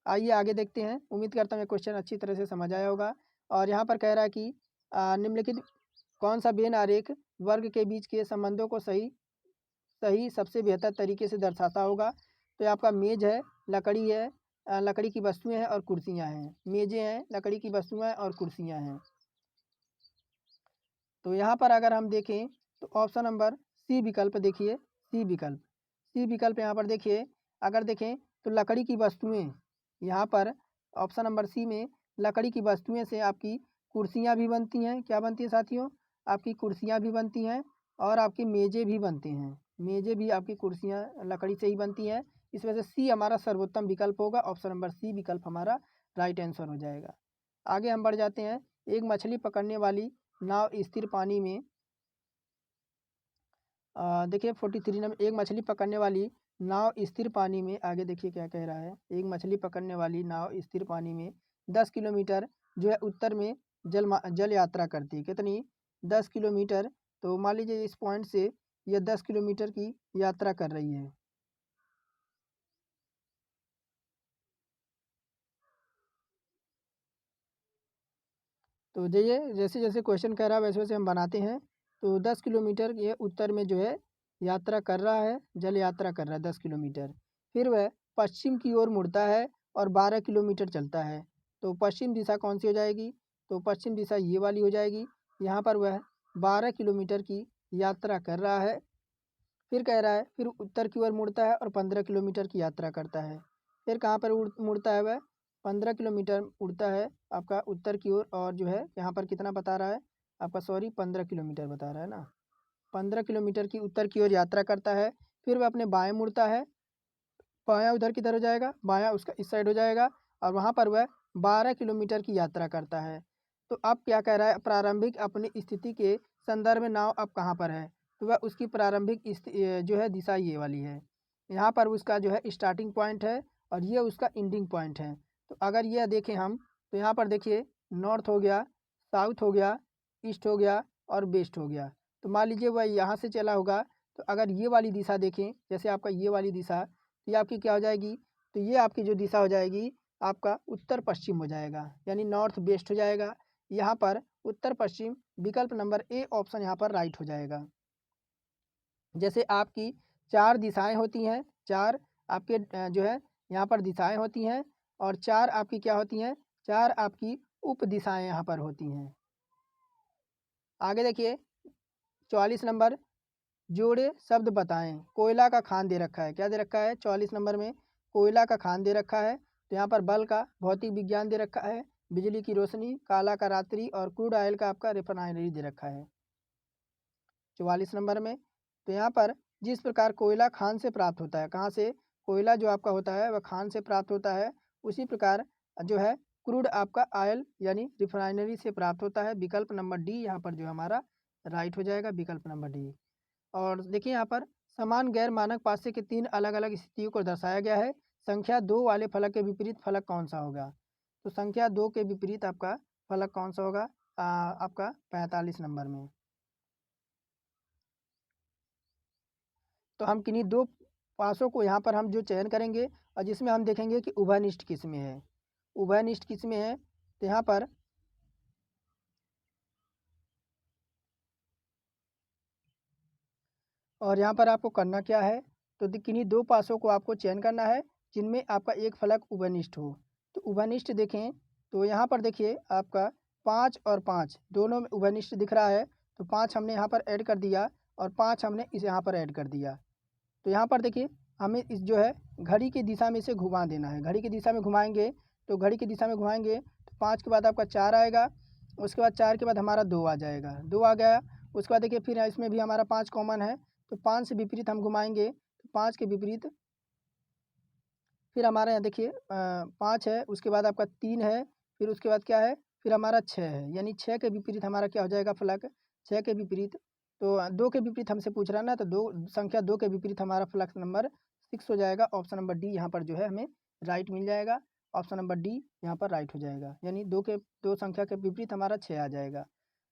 आइए आगे देखते हैं। उम्मीद करता हूँ ये क्वेश्चन अच्छी तरह से समझ आया होगा। और यहाँ पर कह रहा है कि निम्नलिखित कौन सा वेन आरेख वर्ग के बीच के संबंधों को सही सही सबसे बेहतर तरीके से दर्शाता होगा? तो ये आपका मेज है, लकड़ी है, लकड़ी की वस्तुएं हैं और कुर्सियां हैं। मेजें हैं, लकड़ी की वस्तुएं हैं और कुर्सियां हैं। तो यहाँ पर अगर हम देखें तो ऑप्शन नंबर सी विकल्प देखिए, सी विकल्प यहाँ पर देखिए अगर देखें तो लकड़ी की वस्तुएं यहाँ पर ऑप्शन नंबर सी में लकड़ी की वस्तुएं से आपकी कुर्सियाँ भी बनती हैं। क्या बनती हैं साथियों? आपकी कुर्सियाँ भी बनती हैं और आपकी मेजें भी बनती हैं। मेजें भी आपकी कुर्सियाँ लकड़ी से ही बनती हैं। इस वजह से सी हमारा सर्वोत्तम विकल्प होगा। ऑप्शन नंबर सी विकल्प हमारा राइट आंसर हो जाएगा। आगे हम बढ़ जाते हैं। एक मछली पकड़ने वाली नाव स्थिर पानी में देखिए 43 नंबर एक मछली पकड़ने वाली नाव स्थिर पानी में आगे देखिए क्या कह रहा है। एक मछली पकड़ने वाली नाव स्थिर पानी में 10 किलोमीटर जो है उत्तर में जल यात्रा करती है। कितनी? 10 किलोमीटर। तो मान लीजिए इस पॉइंट से यह 10 किलोमीटर की यात्रा कर रही है। तो जैसे जैसे क्वेश्चन कह रहा है वैसे वैसे हम बनाते हैं। तो 10 किलोमीटर ये उत्तर में जो है यात्रा कर रहा है, जल यात्रा कर रहा है 10 किलोमीटर। फिर वह पश्चिम की ओर मुड़ता है और 12 किलोमीटर चलता है। तो पश्चिम दिशा कौन सी हो जाएगी? तो पश्चिम दिशा ये वाली हो जाएगी। यहाँ पर वह 12 किलोमीटर की यात्रा कर रहा है। फिर कह रहा है फिर उत्तर की ओर मुड़ता है और 15 किलोमीटर की यात्रा करता है। फिर कहाँ पर मुड़ता है वह? 15 किलोमीटर उड़ता है आपका उत्तर की ओर और जो है यहाँ पर कितना बता रहा है आपका? सॉरी 15 किलोमीटर बता रहा है ना। 15 किलोमीटर की उत्तर की ओर यात्रा करता है। फिर वह अपने बाएं मुड़ता है। बायां उधर किधर हो जाएगा? बायां उसका इस साइड हो जाएगा और वहाँ पर वह 12 किलोमीटर की यात्रा करता है। तो अब क्या कह रहा है? प्रारंभिक अपनी स्थिति के संदर्भ में नाव अब कहाँ पर है? तो वह उसकी प्रारंभिक जो है दिशा ये वाली है। यहाँ पर उसका जो है स्टार्टिंग पॉइंट है और ये उसका एंडिंग पॉइंट है। तो अगर यह देखें हम तो यहाँ पर देखिए नॉर्थ हो गया, साउथ हो गया, ईस्ट हो गया और वेस्ट हो गया। तो मान लीजिए वह यहाँ से चला होगा तो अगर ये वाली दिशा देखें जैसे आपका ये वाली दिशा तो ये आपकी क्या हो जाएगी? तो ये आपकी जो दिशा हो जाएगी आपका उत्तर पश्चिम हो जाएगा यानी नॉर्थ वेस्ट हो जाएगा। यहाँ पर उत्तर पश्चिम विकल्प नंबर ए ऑप्शन यहाँ पर राइट हो जाएगा। जैसे आपकी 4 दिशाएं होती हैं, 4 आपके जो है यहाँ पर दिशाएं होती हैं और 4 आपकी क्या होती हैं? 4 आपकी उप दिशाएं यहाँ पर होती हैं। आगे देखिए 44 नंबर जोड़े शब्द बताएं। कोयला का खान दे रखा है। क्या दे रखा है? 44 नंबर में कोयला का खान दे रखा है। तो यहाँ पर बल का भौतिक विज्ञान दे रखा है, बिजली की रोशनी, काला का रात्रि और क्रूड ऑयल का आपका रिफाइनरी दे रखा है 44 नंबर में। तो यहाँ पर जिस प्रकार कोयला खान से प्राप्त होता है, कहाँ से? कोयला जो आपका होता है वह खान से प्राप्त होता है। उसी प्रकार जो है क्रूड आपका ऑयल यानी रिफाइनरी से प्राप्त होता है। विकल्प नंबर डी यहाँ पर जो हमारा राइट हो जाएगा, विकल्प नंबर डी। और देखिए यहाँ पर समान गैर मानक पासे के 3 अलग-अलग स्थितियों को दर्शाया गया है। संख्या 2 वाले फलक के विपरीत फलक कौन-सा होगा? तो संख्या 2 के विपरीत आपका फलक कौन-सा होगा? आपका 45 नंबर में। तो हम किन्हीं 2 पासों को यहाँ पर हम जो चयन करेंगे और जिसमें हम देखेंगे कि उभयनिष्ठ किसमें है। उभयनिष्ठ किसमें है? तो यहाँ पर और यहाँ पर आपको करना क्या है, तो किन्हीं 2 पासों को आपको चयन करना है जिनमें आपका एक फलक उभयनिष्ठ हो। तो उभयनिष्ठ देखें तो यहाँ पर देखिए आपका 5 और 5 दोनों में उभयनिष्ठ दिख रहा है, तो 5 हमने यहाँ पर ऐड कर दिया और 5 हमने इस यहाँ पर ऐड कर दिया। तो यहाँ पर देखिए हमें इस जो है घड़ी की दिशा में इसे घुमा देना है। घड़ी की दिशा में घुमाएँगे तो घड़ी की दिशा में घुमाएँगे तो 5 के बाद आपका 4 आएगा, उसके बाद 4 के बाद हमारा 2 आ जाएगा, 2 आ गया। उसके बाद देखिए फिर इसमें भी हमारा 5 कॉमन है, तो 5 से विपरीत हम घुमाएँगे तो 5 के विपरीत फिर हमारे यहाँ देखिए 5 है, उसके बाद आपका 3 है, फिर उसके बाद क्या है, फिर हमारा 6 है, यानी 6 के विपरीत हमारा क्या हो जाएगा फलक, 6 के विपरीत तो 2 के विपरीत हमसे पूछ रहा है ना, तो 2 संख्या 2 के विपरीत हमारा फलक नंबर 6 हो जाएगा। ऑप्शन नंबर डी यहाँ पर जो है हमें राइट मिल जाएगा। ऑप्शन नंबर डी यहाँ पर राइट हो जाएगा, यानी 2 संख्या के विपरीत हमारा 6 आ जाएगा।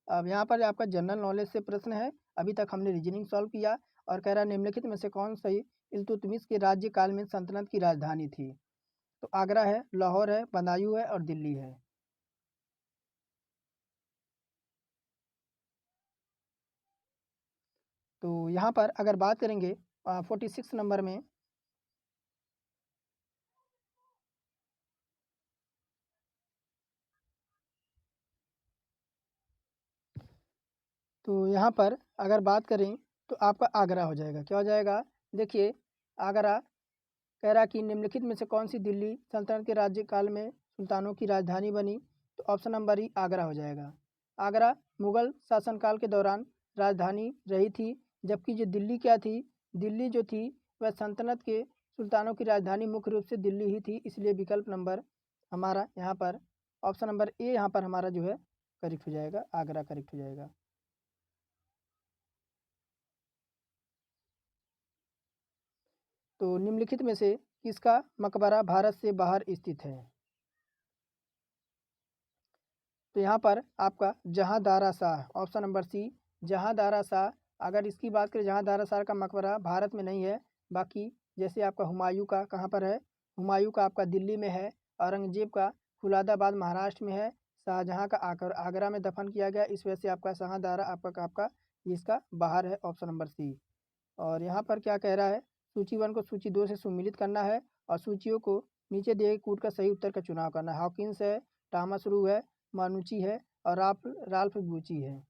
अब यहाँ पर आपका जनरल नॉलेज से प्रश्न है। अभी तक हमने रीजनिंग सॉल्व किया और कह रहा है निम्नलिखित में से कौन सी इल्तुतमिश के राज्यकाल में सल्तनत की राजधानी थी? तो आगरा है, लाहौर है, बदायूं है और दिल्ली है। तो यहाँ पर अगर बात करेंगे 46 नंबर में तो यहाँ पर अगर बात करें तो आपका आगरा हो जाएगा। क्या हो जाएगा? देखिए आगरा कह रहा कि निम्नलिखित में से कौन सी दिल्ली सल्तनत के राज्यकाल में सुल्तानों की राजधानी बनी? तो ऑप्शन नंबर ई आगरा हो जाएगा। आगरा मुगल शासनकाल के दौरान राजधानी रही थी, जबकि जो दिल्ली क्या थी, दिल्ली जो थी वह सल्तनत के सुल्तानों की राजधानी मुख्य रूप से दिल्ली ही थी। इसलिए विकल्प नंबर हमारा यहाँ पर ऑप्शन नंबर ए यहाँ पर हमारा जो है करेक्ट हो जाएगा, आगरा करेक्ट हो जाएगा। तो निम्नलिखित में से किसका मकबरा भारत से बाहर स्थित है? तो यहाँ पर आपका Jahandar Shah option number C Jahandar Shah. अगर इसकी बात करें जहांदारा शाह का मकबरा भारत में नहीं है, बाकी जैसे आपका हुमायूं का कहाँ पर है, हुमायूं का आपका दिल्ली में है, औरंगजेब का फुलादाबाद महाराष्ट्र में है, शाहजहाँ का आगरा में दफन किया गया। इस वजह से आपका जहांदारा आपका इसका बाहर है, ऑप्शन नंबर सी। और यहाँ पर क्या कह रहा है, सूची 1 को सूची 2 से सम्मिलित करना है और सूचियों को नीचे दिए गए कूट का सही उत्तर का चुनाव करना है। हॉकिंस है, टॉमस रू है, मानुची है और राल्फ राल्फ बूची है।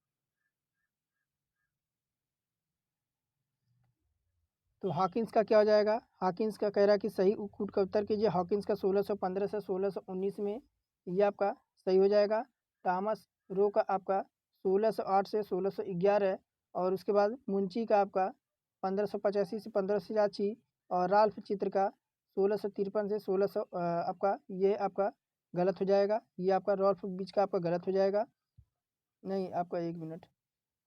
तो हॉकिंस का क्या हो जाएगा? हॉकिंस का कह रहा है कि सही कूट का उत्तर कीजिए। हॉकिंस का 1615 से 1619 में ये आपका सही हो जाएगा। टॉमस रो का आपका 1608 से 1611 और उसके बाद मुंची का आपका 1585 से 1586 और राल्फ चित्र का 1653 से 1600 आपका ये आपका गलत हो जाएगा। ये आपका रॉल्फ बीच का आपका गलत हो जाएगा। नहीं आपका 1 मिनट।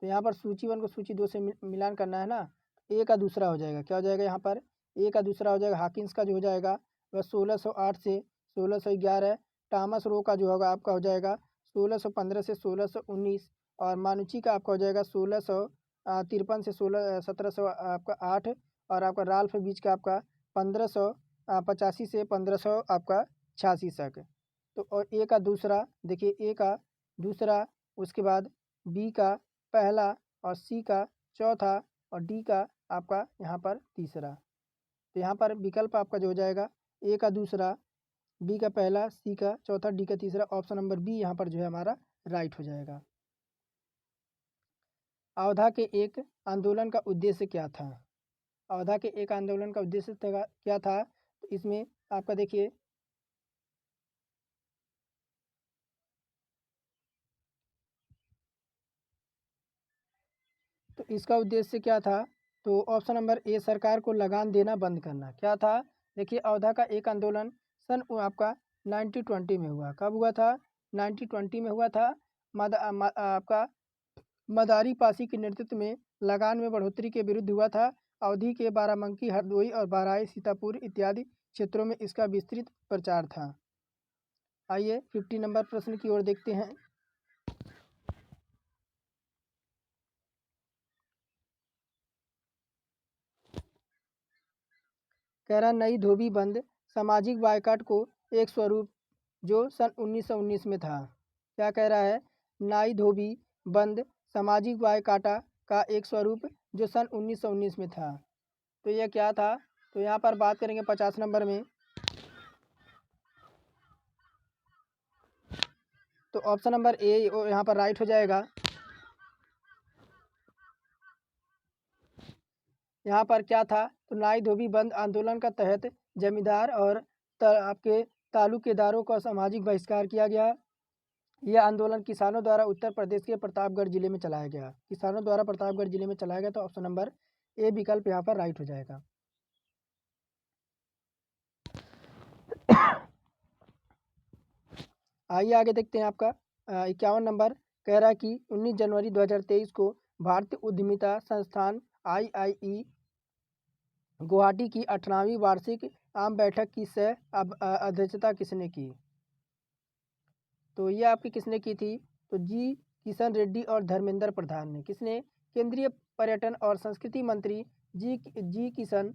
तो यहाँ पर सूची 1 को सूची 2 से मिलान करना है ना, ए का दूसरा हो जाएगा। क्या हो जाएगा यहाँ पर? ए का दूसरा हो जाएगा। हॉकिंस का जो हो जाएगा वह 1608 से 1611। टॉमस रो का जो होगा आपका हो जाएगा 1615 से 1619 और मानुची का आपका हो जाएगा 1653 से 1700 आपका 8 और आपका राल्फ बीच का आपका 1585 से 1500 आपका 86 तक। तो और ए का दूसरा देखिए, ए का दूसरा, उसके बाद बी का पहला और सी का चौथा और डी का आपका यहाँ पर तीसरा। तो यहाँ पर विकल्प आपका जो हो जाएगा ए का दूसरा, बी का पहला, सी का चौथा, डी का तीसरा। ऑप्शन नंबर बी यहाँ पर जो है हमारा राइट हो जाएगा। अवधा के एक आंदोलन का उद्देश्य क्या था? अवधा के एक आंदोलन का उद्देश्य क्या था? तो इसमें आपका देखिए तो इसका उद्देश्य क्या था? तो ऑप्शन नंबर ए सरकार को लगान देना बंद करना। क्या था? देखिए अवधा का एक आंदोलन आपका 1920 में हुआ। कब हुआ था? 1920 में हुआ था। आपका मदारी पासी के नेतृत्व में लगान में बढ़ोतरी के विरुद्ध हुआ था। अवधि के बाराबंकी, हरदोई और बहराइच, सीतापुर इत्यादि क्षेत्रों में इसका विस्तृत प्रचार था। आइए 50 नंबर प्रश्न की ओर देखते हैं। कह रहा नई धोबी बंद सामाजिक बायकॉट को एक स्वरूप जो सन 1919 में था। क्या कह रहा है? नाई धोबी बंद सामाजिक बायकाटा का एक स्वरूप जो सन 1919 में था। तो यह क्या था? तो यहाँ पर बात करेंगे 50 नंबर में। तो ऑप्शन नंबर ए यहाँ पर राइट हो जाएगा। यहाँ पर क्या था? तो नाई धोबी बंद आंदोलन का तहत जमींदार और आपके तालुकेदारों का सामाजिक बहिष्कार किया गया। यह आंदोलन किसानों द्वारा उत्तर प्रदेश के प्रतापगढ़ जिले में चलाया गया। किसानों द्वारा प्रतापगढ़ जिले में चलाया गया। तो ऑप्शन नंबर ए विकल्प यहाँ पर राइट हो जाएगा। आइए आगे देखते हैं। आपका 51 नंबर कह रहा है कि 19 जनवरी 2023 को भारतीय उद्यमिता संस्थान IIE गुवाहाटी की 18वीं वार्षिक आम बैठक की अध्यक्षता किसने की? तो ये आपकी किसने की थी? तो जी किशन रेड्डी और धर्मेंद्र प्रधान ने। किसने? केंद्रीय पर्यटन और संस्कृति मंत्री जी किशन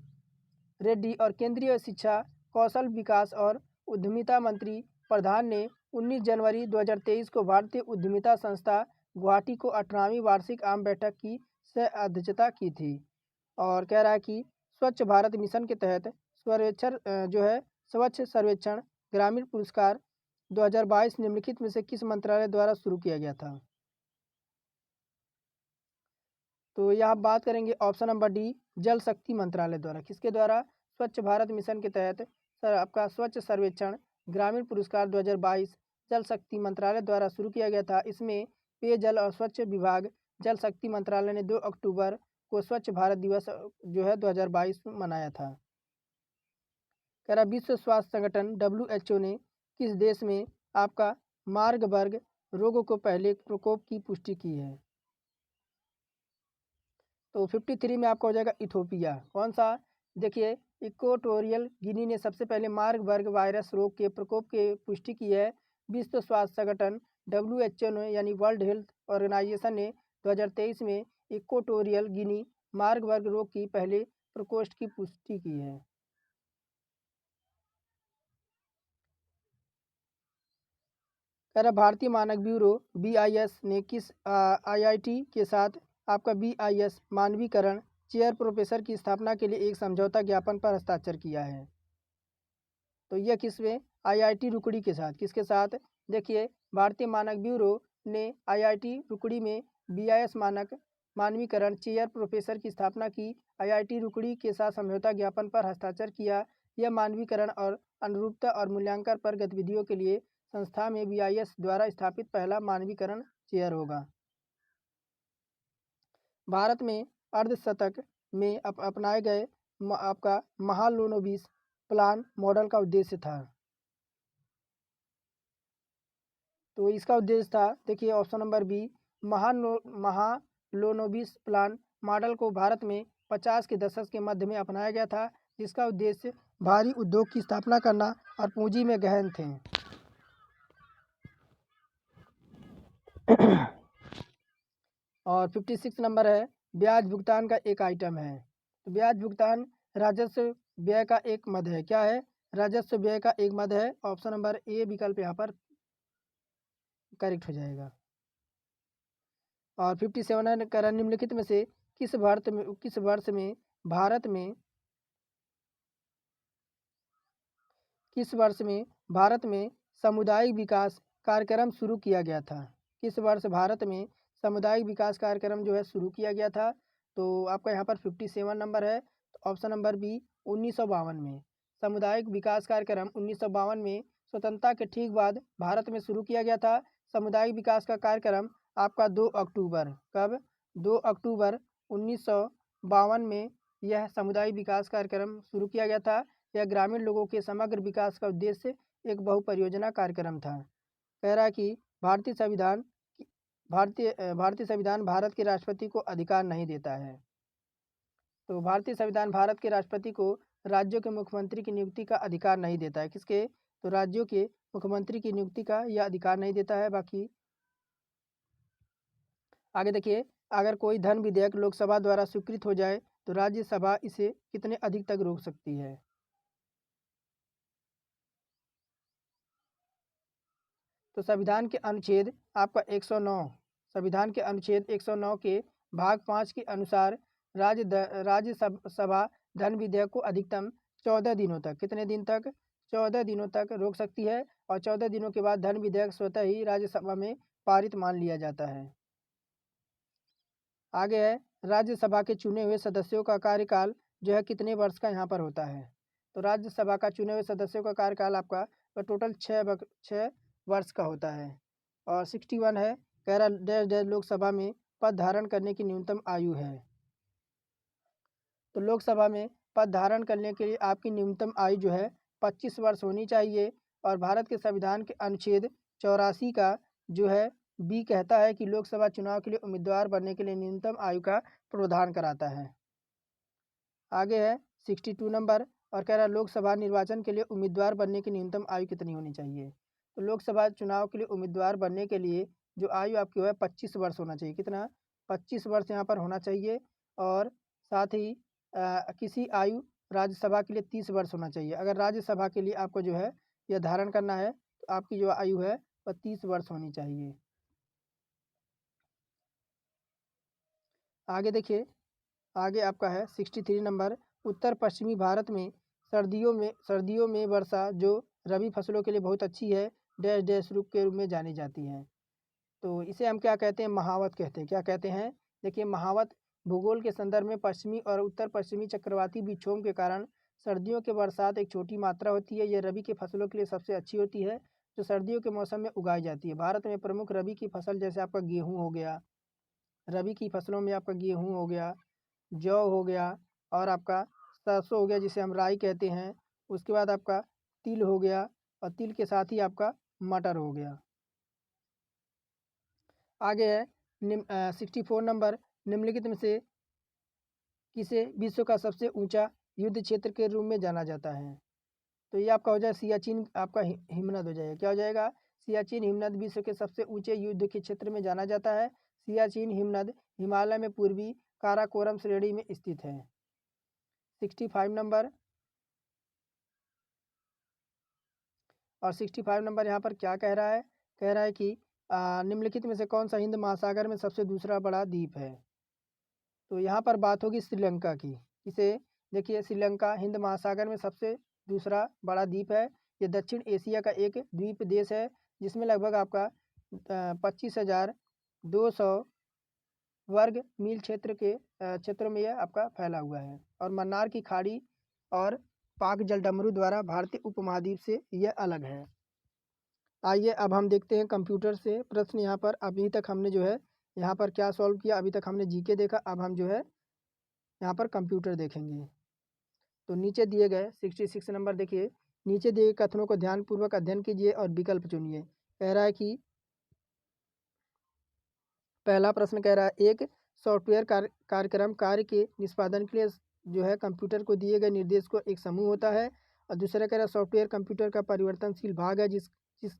रेड्डी और केंद्रीय शिक्षा, कौशल विकास और उद्यमिता मंत्री प्रधान ने 19 जनवरी 2023 को भारतीय उद्यमिता संस्था गुवाहाटी को 18वीं वार्षिक आम बैठक की अध्यक्षता की थी। और कह रहा है कि स्वच्छ भारत मिशन के तहत सर्वेक्षण स्वच्छ सर्वेक्षण ग्रामीण पुरस्कार 2022 निम्नलिखित में से किस मंत्रालय द्वारा शुरू किया गया था? तो यहाँ बात करेंगे ऑप्शन नंबर डी जल शक्ति मंत्रालय द्वारा। किसके द्वारा? स्वच्छ भारत मिशन के तहत आपका स्वच्छ सर्वेक्षण ग्रामीण पुरस्कार 2022 जल शक्ति मंत्रालय द्वारा शुरू किया गया था। इसमें पेयजल और स्वच्छ विभाग जल शक्ति मंत्रालय ने 2 अक्टूबर को स्वच्छ भारत दिवस 2022 मनाया था। कह रहा विश्व स्वास्थ्य संगठन WHO ने किस देश में आपका मार्बर्ग रोग को पहले प्रकोप की पुष्टि की है? तो 53 में आपका हो जाएगा इथोपिया। कौन सा? देखिए इक्वाटोरियल गिनी ने सबसे पहले मार्बर्ग वायरस रोग के प्रकोप की पुष्टि की है। विश्व स्वास्थ्य संगठन WHO ने यानी वर्ल्ड हेल्थ ऑर्गेनाइजेशन ने 2023 में इक्वाटोरियल गिनी मार्बर्ग रोग की पहले प्रकोष्ठ की पुष्टि की है। कह रहा भारतीय मानक ब्यूरो BIS ने किस IIT के साथ आपका BIS मानवीकरण चेयर प्रोफेसर की स्थापना के लिए एक समझौता ज्ञापन पर हस्ताक्षर किया है? तो यह किसमें? IIT रुकड़ी के साथ। किसके साथ? देखिए भारतीय मानक ब्यूरो ने IIT रुकड़ी में BIS मानक मानवीकरण चेयर प्रोफेसर की स्थापना की। IIT रुकड़ी के साथ समझौता ज्ञापन पर हस्ताक्षर किया। यह मानवीकरण और अनुरूपता और मूल्यांकन पर गतिविधियों के लिए संस्था में BIS द्वारा स्थापित पहला मानवीकरण चेयर होगा। भारत में अर्धशतक में अपनाए गए आपका महालोनोबिस प्लान मॉडल का उद्देश्य था। तो इसका उद्देश्य था, देखिए option number B Mahalanobis plan model को भारत में 50 के दशक के मध्य में अपनाया गया था, जिसका उद्देश्य भारी उद्योग की स्थापना करना और पूंजी में गहन थे। और 56 नंबर है ब्याज भुगतान का एक आइटम है। तो ब्याज भुगतान राजस्व व्यय का एक मद है। क्या है? राजस्व व्यय का एक मद है। ऑप्शन नंबर ए विकल्प यहाँ पर करेक्ट हो जाएगा। और 57 करण निम्नलिखित में से किस वर्ष में भारत में सामुदायिक विकास कार्यक्रम शुरू किया गया था? किस वर्ष भारत में सामुदायिक विकास कार्यक्रम शुरू किया गया था? तो आपका यहाँ पर 57 नंबर है। तो ऑप्शन नंबर बी 1952 में। सामुदायिक विकास कार्यक्रम 1952 में स्वतंत्रता के ठीक बाद भारत में शुरू किया गया था। सामुदायिक विकास का कार्यक्रम आपका 2 अक्टूबर 1952 में यह सामुदायिक विकास कार्यक्रम शुरू किया गया था। यह ग्रामीण लोगों के समग्र विकास का उद्देश्य एक बहुपरियोजना कार्यक्रम था। कह रहा है कि भारतीय संविधान भारतीय संविधान भारत के राष्ट्रपति को अधिकार नहीं देता है। तो भारतीय संविधान भारत के राष्ट्रपति को राज्यों के मुख्यमंत्री की नियुक्ति का अधिकार नहीं देता है। किसके? तो राज्यों के मुख्यमंत्री की नियुक्ति का यह अधिकार नहीं देता है। बाकी आगे देखिए, अगर कोई धन विधेयक लोकसभा द्वारा स्वीकृत हो जाए तो राज्यसभा इसे कितने अधिक तक रोक सकती है? तो संविधान के अनुच्छेद आपका 109, संविधान के अनुच्छेद 109 के भाग 5 के अनुसार राज्यसभा धन विधेयक को अधिकतम 14 दिनों तक, कितने दिन तक? 14 दिनों तक रोक सकती है और 14 दिनों के बाद धन विधेयक स्वतः ही राज्यसभा में पारित मान लिया जाता है। आगे है, राज्यसभा के चुने हुए सदस्यों का कार्यकाल जो है कितने वर्ष का यहाँ पर होता है? तो राज्यसभा का चुने हुए सदस्यों का कार्यकाल आपका टोटल 6 वर्ष का होता है। और 61 है, कह रहा डैश डैश लोकसभा में पद धारण करने की न्यूनतम आयु है। तो लोकसभा में पद धारण करने के लिए आपकी न्यूनतम आयु जो है 25 वर्ष होनी चाहिए। और भारत के संविधान के अनुच्छेद 84 का जो है बी कहता है कि लोकसभा चुनाव के लिए उम्मीदवार बनने के लिए न्यूनतम आयु का प्रावधान कराता है। आगे है 62 नंबर, और कह रहा है लोकसभा निर्वाचन के लिए उम्मीदवार बनने की न्यूनतम आयु कितनी होनी चाहिए? तो लोकसभा चुनाव के लिए उम्मीदवार बनने के लिए जो आयु आपकी है 25 वर्ष होना चाहिए। कितना? 25 वर्ष यहाँ पर होना चाहिए। और साथ ही किसी आयु राज्यसभा के लिए 30 वर्ष होना चाहिए। अगर राज्यसभा के लिए आपको जो है यह धारण करना है तो आपकी जो आयु है वह 30 वर्ष होनी चाहिए। आगे देखिए, आगे आपका है 63 नंबर, उत्तर पश्चिमी भारत में सर्दियों में वर्षा जो रबी फसलों के लिए बहुत अच्छी है डैश डैश रूप के रूप में जानी जाती है। तो इसे हम क्या कहते हैं? महावत कहते हैं। क्या कहते हैं? देखिए, महावत भूगोल के संदर्भ में पश्चिमी और उत्तर पश्चिमी चक्रवाती विक्षोभ के कारण सर्दियों के बरसात एक छोटी मात्रा होती है। यह रबी की फसलों के लिए सबसे अच्छी होती है जो सर्दियों के मौसम में उगाई जाती है। भारत में प्रमुख रबी की फसल जैसे आपका गेहूँ हो गया, रबी की फसलों में आपका गेहूँ हो गया, जौ हो गया, और आपका सरसों हो गया जिसे हम राई कहते हैं। उसके बाद आपका तिल हो गया, और तिल के साथ ही आपका मटर हो गया। आगे है 64 नंबर, निम्नलिखित में से किसे विश्व का सबसे ऊंचा युद्ध क्षेत्र के रूप में जाना जाता है? तो ये आपका हो जाए सियाचिन, आपका हिमनद हो जाएगा। क्या हो जाएगा? सियाचिन हिमनद विश्व के सबसे ऊंचे युद्ध के क्षेत्र में जाना जाता है। सियाचिन हिमनद हिमालय में पूर्वी काराकोरम श्रेणी में स्थित है। 65 नंबर, और 65 नंबर यहाँ पर क्या कह रहा है? कह रहा है कि निम्नलिखित में से कौन सा हिंद महासागर में सबसे दूसरा बड़ा द्वीप है? तो यहाँ पर बात होगी श्रीलंका की। इसे देखिए, श्रीलंका हिंद महासागर में सबसे दूसरा बड़ा द्वीप है। ये दक्षिण एशिया का एक द्वीप देश है जिसमें लगभग आपका 25,200 वर्ग मील क्षेत्रों में यह आपका फैला हुआ है। और मन्नार की खाड़ी और पाक जलडमरू द्वारा भारतीय उपमहाद्वीप से यह अलग है। आइए अब हम देखते हैं कंप्यूटर से प्रश्न। यहाँ पर अभी तक हमने जो है यहाँ पर क्या सॉल्व किया, अभी तक हमने जीके देखा, अब हम जो है यहाँ पर कंप्यूटर देखेंगे। तो नीचे दिए गए 66 नंबर देखिए, नीचे दिए गए कथनों को ध्यानपूर्वक अध्ययन कीजिए और विकल्प चुनिए। कह रहा है कि पहला प्रश्न कह रहा है, एक सॉफ्टवेयर कार्यक्रम कार्य के निष्पादन के लिए जो है कंप्यूटर को दिए गए निर्देश को एक समूह होता है। और दूसरा कह रहा है सॉफ्टवेयर कंप्यूटर का परिवर्तनशील भाग है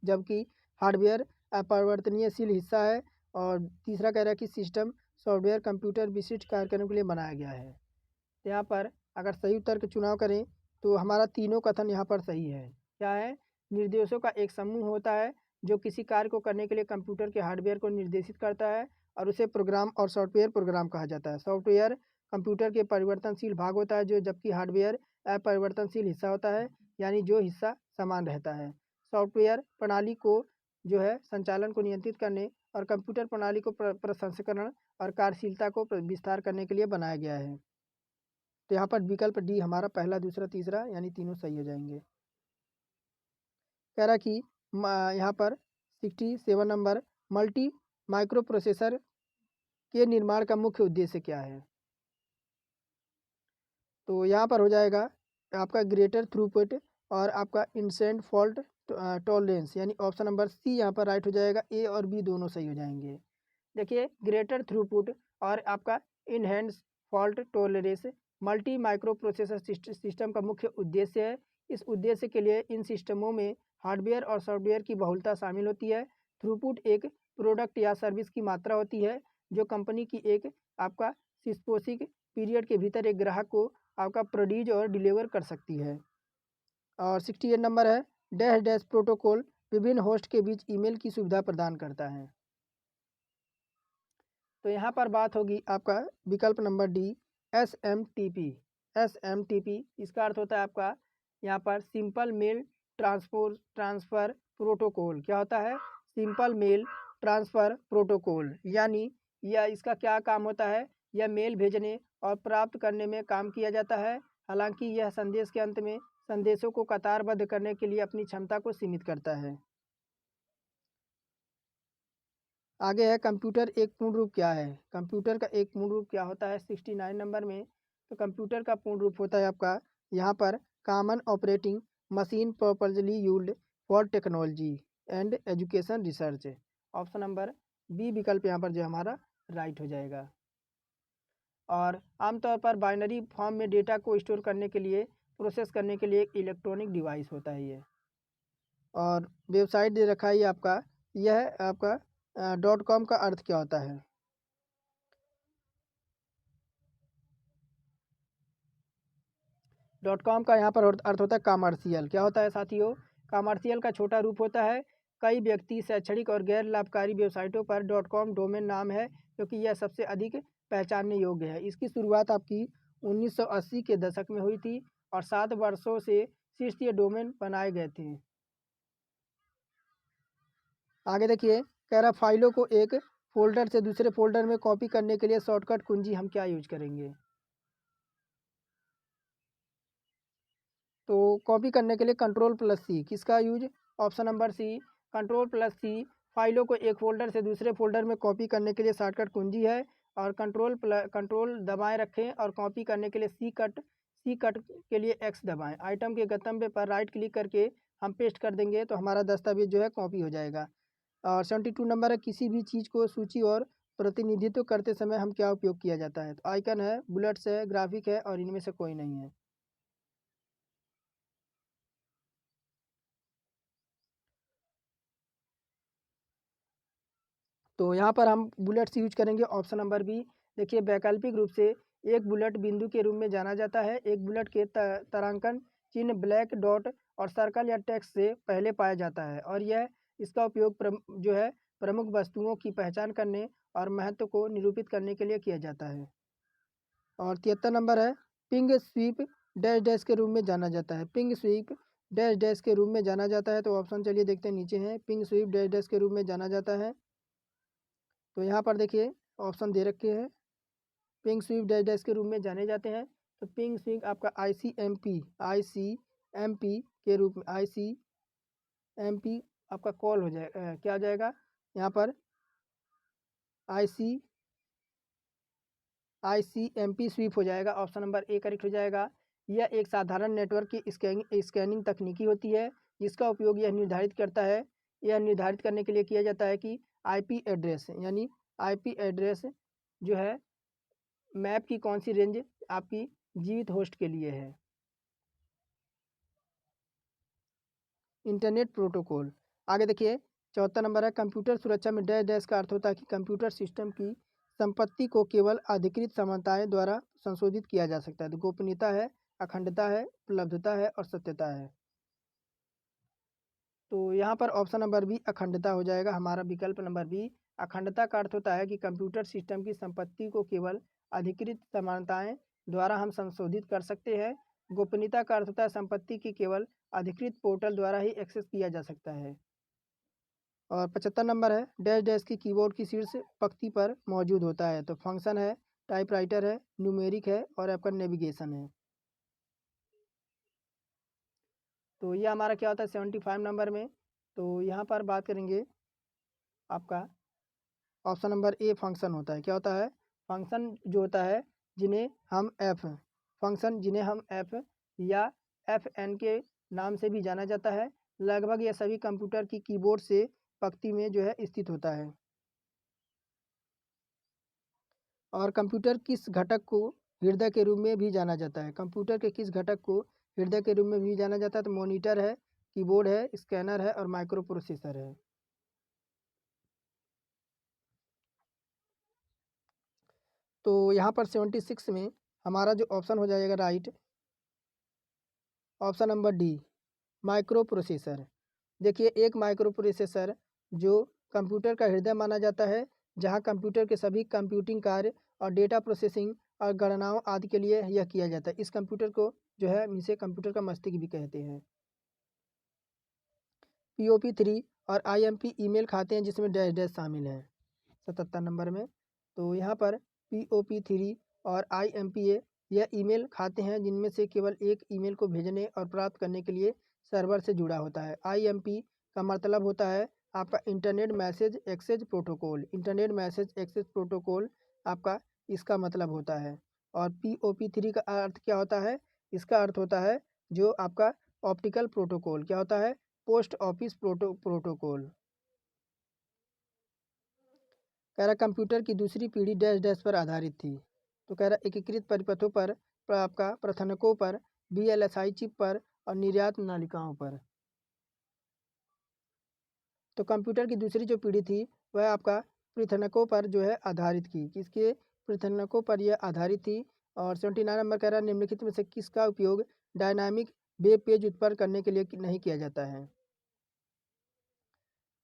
जबकि हार्डवेयर अपरिवर्तनीयशील हिस्सा है। और तीसरा कह रहा है कि सिस्टम सॉफ्टवेयर कंप्यूटर विशिष्ट कार्यक्रम के लिए बनाया गया है। तो यहाँ पर अगर सही उत्तर का चुनाव करें तो हमारा तीनों कथन यहाँ पर सही है। क्या है? निर्देशों का एक समूह होता है जो किसी कार्य को करने के लिए कंप्यूटर के हार्डवेयर को निर्देशित करता है, और उसे प्रोग्राम और सॉफ्टवेयर प्रोग्राम कहा जाता है। सॉफ्टवेयर कंप्यूटर के परिवर्तनशील भाग होता है जबकि हार्डवेयर अपरिवर्तनशील हिस्सा होता है, यानी जो हिस्सा समान रहता है। सॉफ्टवेयर प्रणाली को जो है संचालन को नियंत्रित करने और कंप्यूटर प्रणाली को प्रसंस्करण और कार्यशीलता को विस्तार करने के लिए बनाया गया है। तो यहाँ पर विकल्प डी हमारा पहला, दूसरा, तीसरा यानी तीनों सही हो जाएंगे। कह रहा कि यहाँ पर 67 नंबर, मल्टी माइक्रो प्रोसेसर के निर्माण का मुख्य उद्देश्य क्या है? तो यहाँ पर हो जाएगा आपका ग्रेटर थ्रूपुट और आपका इंस्टेंट फॉल्ट टॉलरेंस, यानी ऑप्शन नंबर सी यहाँ पर राइट हो जाएगा। ए और बी दोनों सही हो जाएंगे। देखिए ग्रेटर थ्रूपुट और आपका enhance fault tolerance multi micro processor system का मुख्य उद्देश्य है। इस उद्देश्य के लिए इन सिस्टमों में हार्डवेयर और सॉफ्टवेयर की बहुलता शामिल होती है। थ्रूपुट एक प्रोडक्ट या सर्विस की मात्रा होती है जो कंपनी की एक आपका सिस्पोसिक पीरियड के भीतर एक ग्राहक को आपका प्रोड्यूस और डिलीवर कर सकती है। और 68 नंबर है डैश डैश प्रोटोकॉल विभिन्न होस्ट के बीच ईमेल की सुविधा प्रदान करता है। तो यहाँ पर बात होगी आपका विकल्प नंबर डी SMTP। SMTP इसका अर्थ होता है आपका यहाँ पर सिंपल मेल ट्रांसफ़र प्रोटोकॉल। क्या होता है? Simple mail transfer protocol. यानी यह इसका क्या काम होता है? यह मेल भेजने और प्राप्त करने में काम किया जाता है। हालांकि यह संदेश के अंत में संदेशों को कतारबद्ध करने के लिए अपनी क्षमता को सीमित करता है। आगे है कंप्यूटर एक पूर्ण रूप क्या है? कंप्यूटर का एक पूर्ण रूप क्या होता है 69 नंबर में? तो कंप्यूटर का पूर्ण रूप होता है आपका यहाँ पर common operating machine purposely used for technology and education research. Option number B विकल्प यहाँ पर जो हमारा राइट हो जाएगा। और आमतौर पर बाइनरी फॉर्म में डेटा को स्टोर करने के लिए प्रोसेस करने के लिए एक इलेक्ट्रॉनिक डिवाइस होता है ये। और वेबसाइट दे रखा है ये आपका, यह है आपका .com का अर्थ क्या होता है? .com का यहाँ पर अर्थ होता है कॉमर्शियल। क्या होता है साथियों? कॉमर्शियल का छोटा रूप होता है। कई व्यक्ति शैक्षणिक और गैर लाभकारी वेबसाइटों पर .com डोमेन नाम है क्योंकि यह सबसे अधिक पहचानने योग्य है। इसकी शुरुआत आपकी 1980 के दशक में हुई थी और 7 वर्षों से शीर्षीय डोमेन बनाए गए थे। आगे देखिए कह रहा फाइलों को एक फोल्डर से दूसरे फोल्डर में कॉपी करने के लिए शॉर्टकट कुंजी हम क्या यूज करेंगे? तो कॉपी करने के लिए Ctrl+C। किसका यूज? ऑप्शन नंबर सी Ctrl+C फाइलों को एक फोल्डर से दूसरे फोल्डर में कॉपी करने के लिए शॉर्टकट कुंजी है। और कंट्रोल दबाएं रखें और कॉपी करने के लिए सी कट के लिए X दबाएं। आइटम के गंतव्य पर राइट क्लिक करके हम पेस्ट कर देंगे तो हमारा दस्तावेज जो है कॉपी हो जाएगा। और 72 नंबर है किसी भी चीज़ को सूची और प्रतिनिधित्व करते समय हम क्या उपयोग किया जाता है? तो आइकन है, बुलेट्स है, ग्राफिक है और इनमें से कोई नहीं है। तो यहाँ पर हम बुलेट्स यूज करेंगे ऑप्शन नंबर बी। देखिए वैकल्पिक रूप से एक बुलेट बिंदु के रूप में जाना जाता है। एक बुलेट के तारांकन चिन्ह ब्लैक डॉट और सर्कल या टेक्स्ट से पहले पाया जाता है और यह इसका उपयोग जो है प्रमुख वस्तुओं की पहचान करने और महत्व को निरूपित करने के लिए किया जाता है। और 73 नंबर है पिंग स्वीप डैश डैश के रूप में जाना जाता है। पिंग स्वीप डैश डैश के रूप में जाना जाता है। तो ऑप्शन चलिए देखते हैं नीचे हैं पिंग स्वीप डैश डैश के रूप में जाना जाता है। तो यहाँ पर देखिए ऑप्शन दे रखे हैं पिंग स्वीप डैश डैश के रूप में जाने जाते हैं। तो पिंग स्वीप आपका ICMP के रूप में ICMP आपका कॉल हो जाएगा, क्या आ जाएगा यहाँ पर ICMP स्वीप हो जाएगा। ऑप्शन नंबर ए करेक्ट हो जाएगा। यह एक साधारण नेटवर्क की स्कैनिंग तकनीकी होती है जिसका उपयोग यह निर्धारित करने के लिए किया जाता है कि IP एड्रेस यानी IP एड्रेस जो है मैप की कौन सी रेंज आपकी जीवित होस्ट के लिए है। Internet protocol. आगे देखिए 74 नंबर है कंप्यूटर सुरक्षा में डैश डैश का अर्थ होता है कि कंप्यूटर सिस्टम की संपत्ति को केवल अधिकृत समानताएं द्वारा संशोधित किया जा सकता है। तो गोपनीयता है, अखंडता है, उपलब्धता है और सत्यता है। तो यहाँ पर ऑप्शन नंबर बी अखंडता हो जाएगा हमारा विकल्प नंबर बी। अखंडता का अर्थ होता है कि कंप्यूटर सिस्टम की संपत्ति को केवल अधिकृत समानताएं द्वारा हम संशोधित कर सकते हैं। गोपनीयता का अर्थ होता है संपत्ति की केवल अधिकृत पोर्टल द्वारा ही एक्सेस किया जा सकता है। और 75 नंबर है डैश डैश की कीबोर्ड की शीर्ष पंक्ति पर मौजूद होता है। तो फंक्शन है, टाइपराइटर है, न्यूमेरिक है और आपका नेविगेशन है। तो ये हमारा क्या होता है 75 नंबर में। तो यहाँ पर बात करेंगे आपका ऑप्शन नंबर ए फंक्शन होता है। क्या होता है? फंक्शन जो होता है जिन्हें हम एफ या FN के नाम से भी जाना जाता है। लगभग यह सभी कंप्यूटर की कीबोर्ड से पंक्ति में जो है स्थित होता है। और कंप्यूटर किस घटक को हृदय के रूप में भी जाना जाता है? कंप्यूटर के किस घटक को हृदय के रूप में भी जाना जाता है? तो मॉनिटर है, कीबोर्ड है, स्कैनर है और माइक्रो प्रोसेसर है। तो यहाँ पर 76 में हमारा जो ऑप्शन हो जाएगा right, option number D, micro processor. देखिए, एक माइक्रो प्रोसेसर जो कंप्यूटर का हृदय माना जाता है, जहाँ कंप्यूटर के सभी कंप्यूटिंग कार्य और डेटा प्रोसेसिंग और गणनाओं आदि के लिए यह किया जाता है। इस कंप्यूटर को जो है इसे कंप्यूटर का मस्तिष्क भी कहते हैं। POP3 और IMP ईमेल खाते हैं जिसमें डैश डैश शामिल है 77 नंबर में। तो यहाँ पर POP3 और IMPA यह ईमेल खाते हैं जिनमें से केवल एक ईमेल को भेजने और प्राप्त करने के लिए सर्वर से जुड़ा होता है। IMP का मतलब होता है आपका internet message exchange protocol. Internet message exchange protocol आपका इसका मतलब होता है। और POP3 का अर्थ क्या होता है? इसका अर्थ होता है जो आपका ऑप्टिकल प्रोटोकॉल। क्या होता है? Post office protocol. कह रहा कंप्यूटर की दूसरी पीढ़ी डैश डैश पर आधारित थी। तो कह रहा एकीकृत परिपथों पर आपका प्रथनकों पर, VLSI चिप पर और निर्यात नालिकाओं पर। तो कंप्यूटर की दूसरी जो पीढ़ी थी वह आपका प्रथनकों पर जो है आधारित थी। किसके प्रथनकों पर यह आधारित थी? और 79 नंबर कह रहा निम्नलिखित में से किसका उपयोग डायनामिक वेब पेज उत्पन्न करने के लिए नहीं किया जाता है?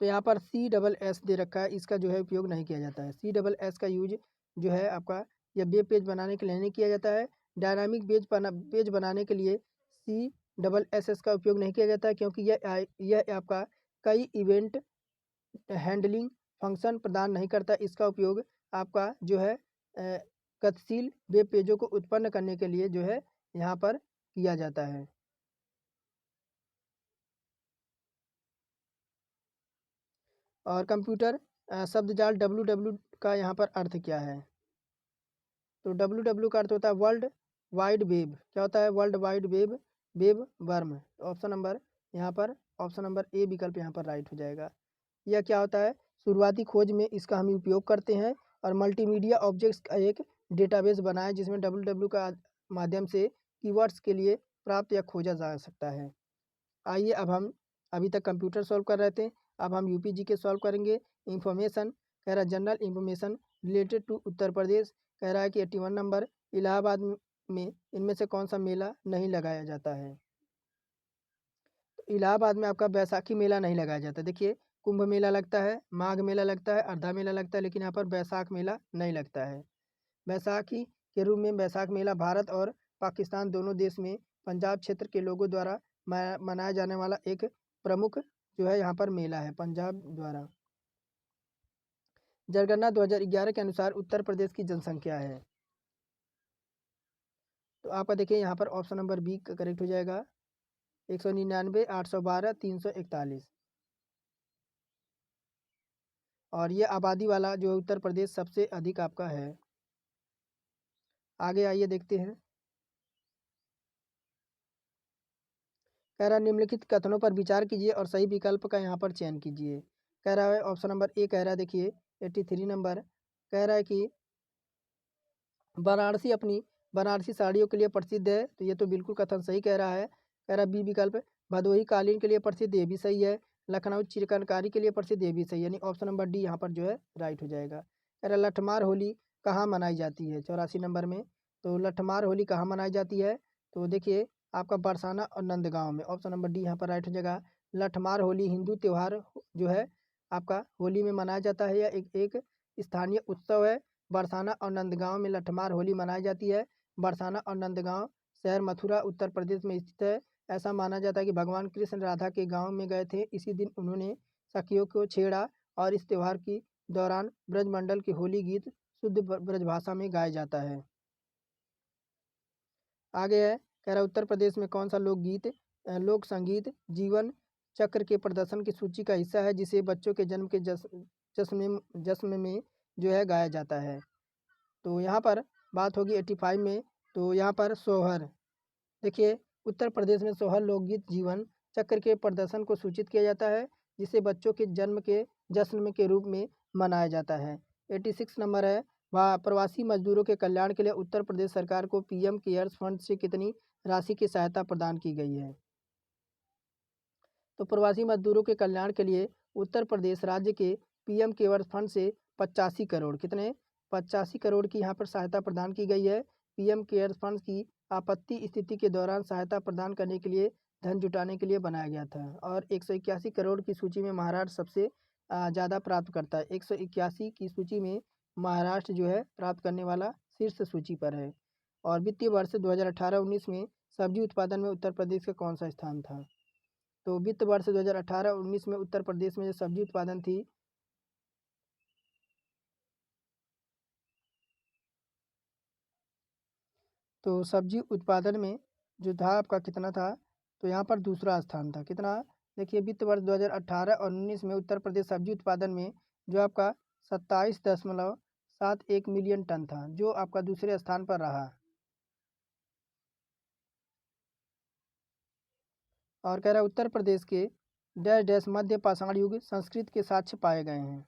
तो यहाँ पर CSS दे रखा है, इसका जो है उपयोग नहीं किया जाता है। CSS का यूज जो है आपका यह वेब पेज बनाने के लिए नहीं किया जाता है। डायनामिक पेज बनाने के लिए CSS का उपयोग नहीं किया जाता है, क्योंकि यह आपका कई इवेंट हैंडलिंग फंक्शन प्रदान नहीं करता। इसका उपयोग आपका जो है गतिशील वेब पेजों को उत्पन्न करने के लिए जो है यहाँ पर किया जाता है। और कंप्यूटर शब्दजाल WW का यहाँ पर अर्थ क्या है? तो WW का अर्थ होता है वर्ल्ड वाइड वेब। क्या होता है? World wide web, web worm. Option number यहाँ पर ऑप्शन नंबर ए विकल्प यहाँ पर राइट हो जाएगा। यह क्या होता है? शुरुआती खोज में इसका हम उपयोग करते हैं और मल्टीमीडिया ऑब्जेक्ट्स का एक डेटाबेस बनाया जिसमें WW का माध्यम से कीवर्ड्स के लिए प्राप्त या खोजा जा सकता है। आइए अब हम अभी तक कंप्यूटर सॉल्व कर रहे थे, अब हम UPG के सॉल्व करेंगे। इंफॉर्मेशन कह रहा है general information related to Uttar Pradesh. कह रहा है कि 81 नंबर इलाहाबाद में इनमें से कौन सा मेला नहीं लगाया जाता है? तो इलाहाबाद में आपका बैसाखी मेला नहीं लगाया जाता। देखिए, कुंभ मेला लगता है, माघ मेला लगता है, अर्धा मेला लगता है, लेकिन यहाँ पर बैसाख मेला नहीं लगता है। बैसाखी के रूप में बैसाख मेला भारत और पाकिस्तान दोनों देश में पंजाब क्षेत्र के लोगों द्वारा मनाया जाने वाला एक प्रमुख जो है यहाँ पर मेला है पंजाब द्वारा। जनगणना 2011 के अनुसार उत्तर प्रदेश की जनसंख्या है। तो आपका देखिए यहाँ पर ऑप्शन नंबर बी करेक्ट हो जाएगा, 199, 812, 341। और ये आबादी वाला जो उत्तर प्रदेश सबसे अधिक आपका है। आगे आइए देखते हैं। कह रहा है निम्नलिखित कथनों पर विचार कीजिए और सही विकल्प का यहाँ पर चयन कीजिए। कह रहा है ऑप्शन नंबर ए कह रहा है, देखिए 83 नंबर कह रहा है कि वाराणसी अपनी बनारसी साड़ियों के लिए प्रसिद्ध है। तो ये तो बिल्कुल कथन सही कह रहा है। कह रहा है बी विकल्प भदोही कालीन के लिए प्रसिद्ध, ये भी सही है। लखनऊ चिकनकारी के लिए प्रसिद्ध, ये भी सही है। यानी ऑप्शन नंबर डी यहाँ पर जो है राइट हो जाएगा। कह रहा है लठमार होली कहाँ मनाई जाती है? 84 नंबर में। तो लठमार होली कहाँ मनाई जाती है? तो देखिए आपका बरसाना और नंदगांव में। ऑप्शन नंबर डी यहाँ पर राइट हो जाएगा। लठमार होली हिंदू त्यौहार जो है आपका होली में मनाया जाता है। यह एक स्थानीय उत्सव है। बरसाना और नंदगांव में लठमार होली मनाई जाती है। बरसाना और नंदगांव शहर मथुरा उत्तर प्रदेश में स्थित है। ऐसा माना जाता है कि भगवान कृष्ण राधा के गांव में गए थे, इसी दिन उन्होंने सखियों को छेड़ा। और इस त्यौहार की दौरान ब्रजमंडल के होली गीत शुद्ध ब्रजभाषा में गाया जाता है। आगे है, कह रहा उत्तर प्रदेश में कौन सा लोकगीत लोक संगीत जीवन चक्र के प्रदर्शन की सूची का हिस्सा है, जिसे बच्चों के जन्म के जश्न में जो है गाया जाता है? तो यहाँ पर बात होगी 85 में। तो यहाँ पर सोहर, देखिए उत्तर प्रदेश में सोहर लोकगीत जीवन चक्र के प्रदर्शन को सूचित किया जाता है, जिसे बच्चों के जन्म के जश्न में के रूप में मनाया जाता है। 86 नंबर है, प्रवासी मजदूरों के कल्याण के लिए उत्तर प्रदेश सरकार को पीएम केयर्स फंड से कितनी राशि की सहायता प्रदान की गई है? तो प्रवासी मजदूरों के कल्याण के लिए उत्तर प्रदेश राज्य के पीएम केयर्स फंड से 85 करोड़ कितने 85 करोड़ की यहाँ पर सहायता प्रदान की गई है। पीएम केयर्स फंड की आपत्ति स्थिति के दौरान सहायता प्रदान करने के लिए धन जुटाने के लिए बनाया गया था और 181 करोड़ की सूची में महाराष्ट्र सबसे ज़्यादा प्राप्त करता है। 181 की सूची में महाराष्ट्र जो है प्राप्त करने वाला शीर्ष सूची पर है। और वित्तीय वर्ष 2018-19 में सब्जी उत्पादन में उत्तर प्रदेश का कौन सा स्थान था? तो वित्त वर्ष 2018-19 में उत्तर प्रदेश में जो सब्जी उत्पादन थी तो सब्जी उत्पादन में जो था आपका कितना था? तो यहाँ पर दूसरा स्थान था। कितना? देखिए वित्त वर्ष 2018 और 19 में उत्तर प्रदेश सब्जी उत्पादन में जो आपका 27.71 मिलियन टन था जो आपका दूसरे स्थान पर रहा। और कह रहा है उत्तर प्रदेश के डैश डैश मध्य पाषाण युग संस्कृत के साक्ष्य पाए गए हैं।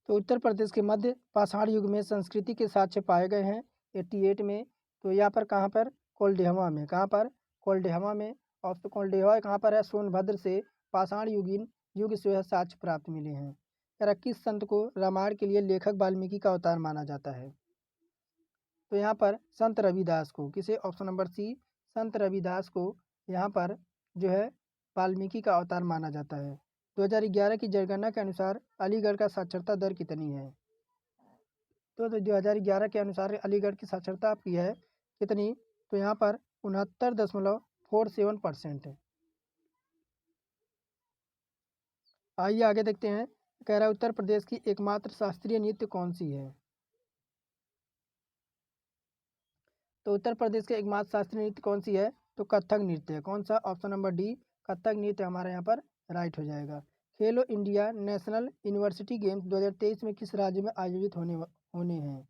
तो उत्तर प्रदेश के मध्य पाषाण युग में संस्कृति के साक्ष्य पाए गए हैं 88 में। तो यहाँ पर कहाँ पर? कोल्डेहवा में। कहाँ पर? कोल्डेहवा में। और तो कोल्डेहवा कहाँ पर है? सोनभद्र से पाषाण युगीन युग से यह साक्ष्य प्राप्त मिले हैं। यार किस संत को रामायण के लिए लेखक वाल्मीकि का अवतार माना जाता है? तो यहाँ पर संत रविदास को। किसे? ऑप्शन नंबर सी संत रविदास को यहाँ पर जो है वाल्मीकि का अवतार माना जाता है। 2011 की जनगणना के अनुसार अलीगढ़ का साक्षरता दर कितनी है? तो 2011 के अनुसार अलीगढ़ की साक्षरता आपकी है कितनी? तो यहाँ पर 69.47% है। आइए आगे देखते हैं। कह रहा है उत्तर प्रदेश की एकमात्र शास्त्रीय नृत्य कौन सी है? तो उत्तर प्रदेश के एकमात्र शास्त्रीय नृत्य कौन सी है? तो कथक नृत्य है। कौन सा? ऑप्शन नंबर डी कथक नृत्य हमारे यहाँ पर राइट हो जाएगा। खेलो इंडिया नेशनल यूनिवर्सिटी गेम्स 2023 में किस राज्य में आयोजित होने हैं?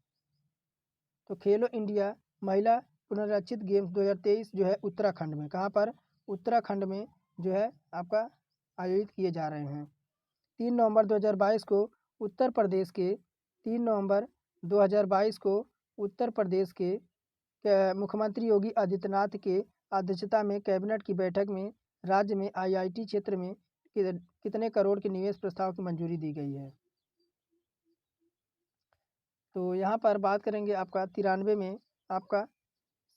तो खेलो इंडिया महिला पुनर्रचित गेम्स 2023 जो है उत्तराखंड में। कहाँ पर? उत्तराखंड में जो है आपका आयोजित किए जा रहे हैं। 3 नवंबर 2022 को उत्तर प्रदेश के 3 नवंबर 2022 को उत्तर प्रदेश के मुख्यमंत्री योगी आदित्यनाथ के अध्यक्षता में कैबिनेट की बैठक में राज्य में आईआईटी क्षेत्र में कितने करोड़ के निवेश प्रस्ताव की मंजूरी दी गई है? तो यहाँ पर बात करेंगे आपका 93 में आपका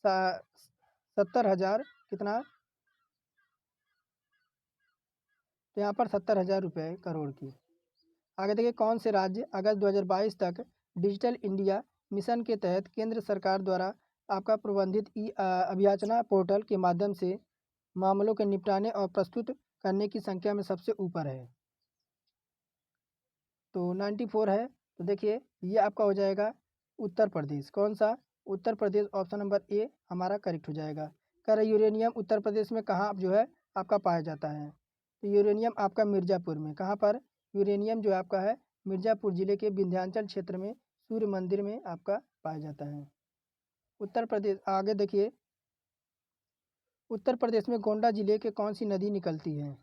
70,000 कितना? तो यहाँ पर 70,000 रुपये करोड़ की। आगे देखिए कौन से राज्य अगस्त 2022 तक डिजिटल इंडिया मिशन के तहत केंद्र सरकार द्वारा आपका प्रबंधित अभियाचना पोर्टल के माध्यम से मामलों के निपटाने और प्रस्तुत करने की संख्या में सबसे ऊपर है? तो 94 है। तो देखिए ये आपका हो जाएगा उत्तर प्रदेश। कौन सा? Uttar Pradesh. Option number A हमारा करेक्ट हो जाएगा। कह रहे यूरेनियम उत्तर प्रदेश में कहाँ जो है आपका पाया जाता है? तो यूरेनियम आपका मिर्ज़ापुर में। कहाँ पर? यूरेनियम जो आपका है मिर्ज़ापुर ज़िले के विंध्याचल क्षेत्र में सूर्य मंदिर में आपका पाया जाता है। उत्तर प्रदेश। आगे देखिए उत्तर प्रदेश में गोंडा ज़िले के कौन सी नदी निकलती है?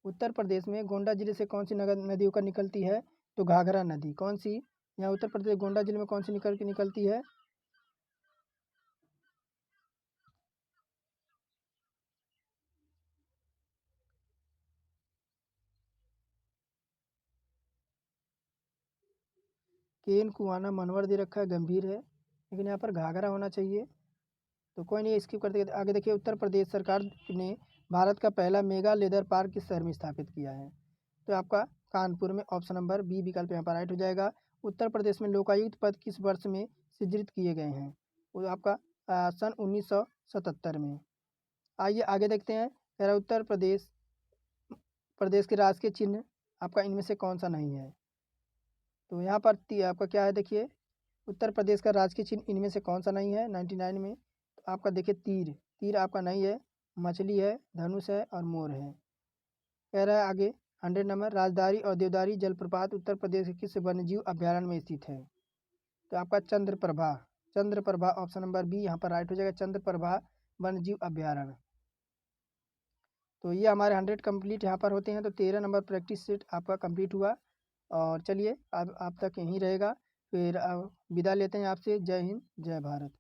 उत्तर प्रदेश में गोंडा जिले से कौन सी नदी होकर निकलती है? तो घाघरा नदी। कौन सी? यहाँ उत्तर प्रदेश गोंडा जिले में कौन सी निकलती है? केन कुआना मनवर दे रखा है गंभीर है लेकिन यहाँ पर घाघरा होना चाहिए। तो कोई नहीं स्किप करते आगे देखिए उत्तर प्रदेश सरकार ने भारत का पहला मेगा लेदर पार्क किस शहर में स्थापित किया है? तो आपका कानपुर में। ऑप्शन नंबर बी विकल्प यहाँ पर राइट हो जाएगा। उत्तर प्रदेश में लोकायुक्त पद किस वर्ष में सृजित किए गए हैं? वो आपका सन 1977 में। आइए आगे देखते हैं। कह रहा है उत्तर प्रदेश प्रदेश के राजकीय चिन्ह आपका इनमें से कौन सा नहीं है? तो यहाँ पर आपका क्या है? देखिए उत्तर प्रदेश का राजकीय चिन्ह इनमें से कौन सा नहीं है? 99 में तो आपका देखिए तीर। तीर आपका नहीं है, मछली है, धनुष है और मोर है। कह रहा है आगे 100 नंबर राजदारी और देवदारी जलप्रपात उत्तर प्रदेश के किस वन्यजीव अभ्यारण्य में स्थित है? तो आपका Chandraprabha. Chandraprabha option number B यहाँ पर राइट हो जाएगा। चंद्रप्रभा वन्यजीव अभ्यारण्य। तो ये हमारे 100 कंप्लीट यहाँ पर होते हैं। तो 13 नंबर प्रैक्टिस सेट आपका कंप्लीट हुआ। और चलिए अब आप तक यहीं रहेगा। फिर विदा लेते हैं आपसे। जय हिंद, जय भारत।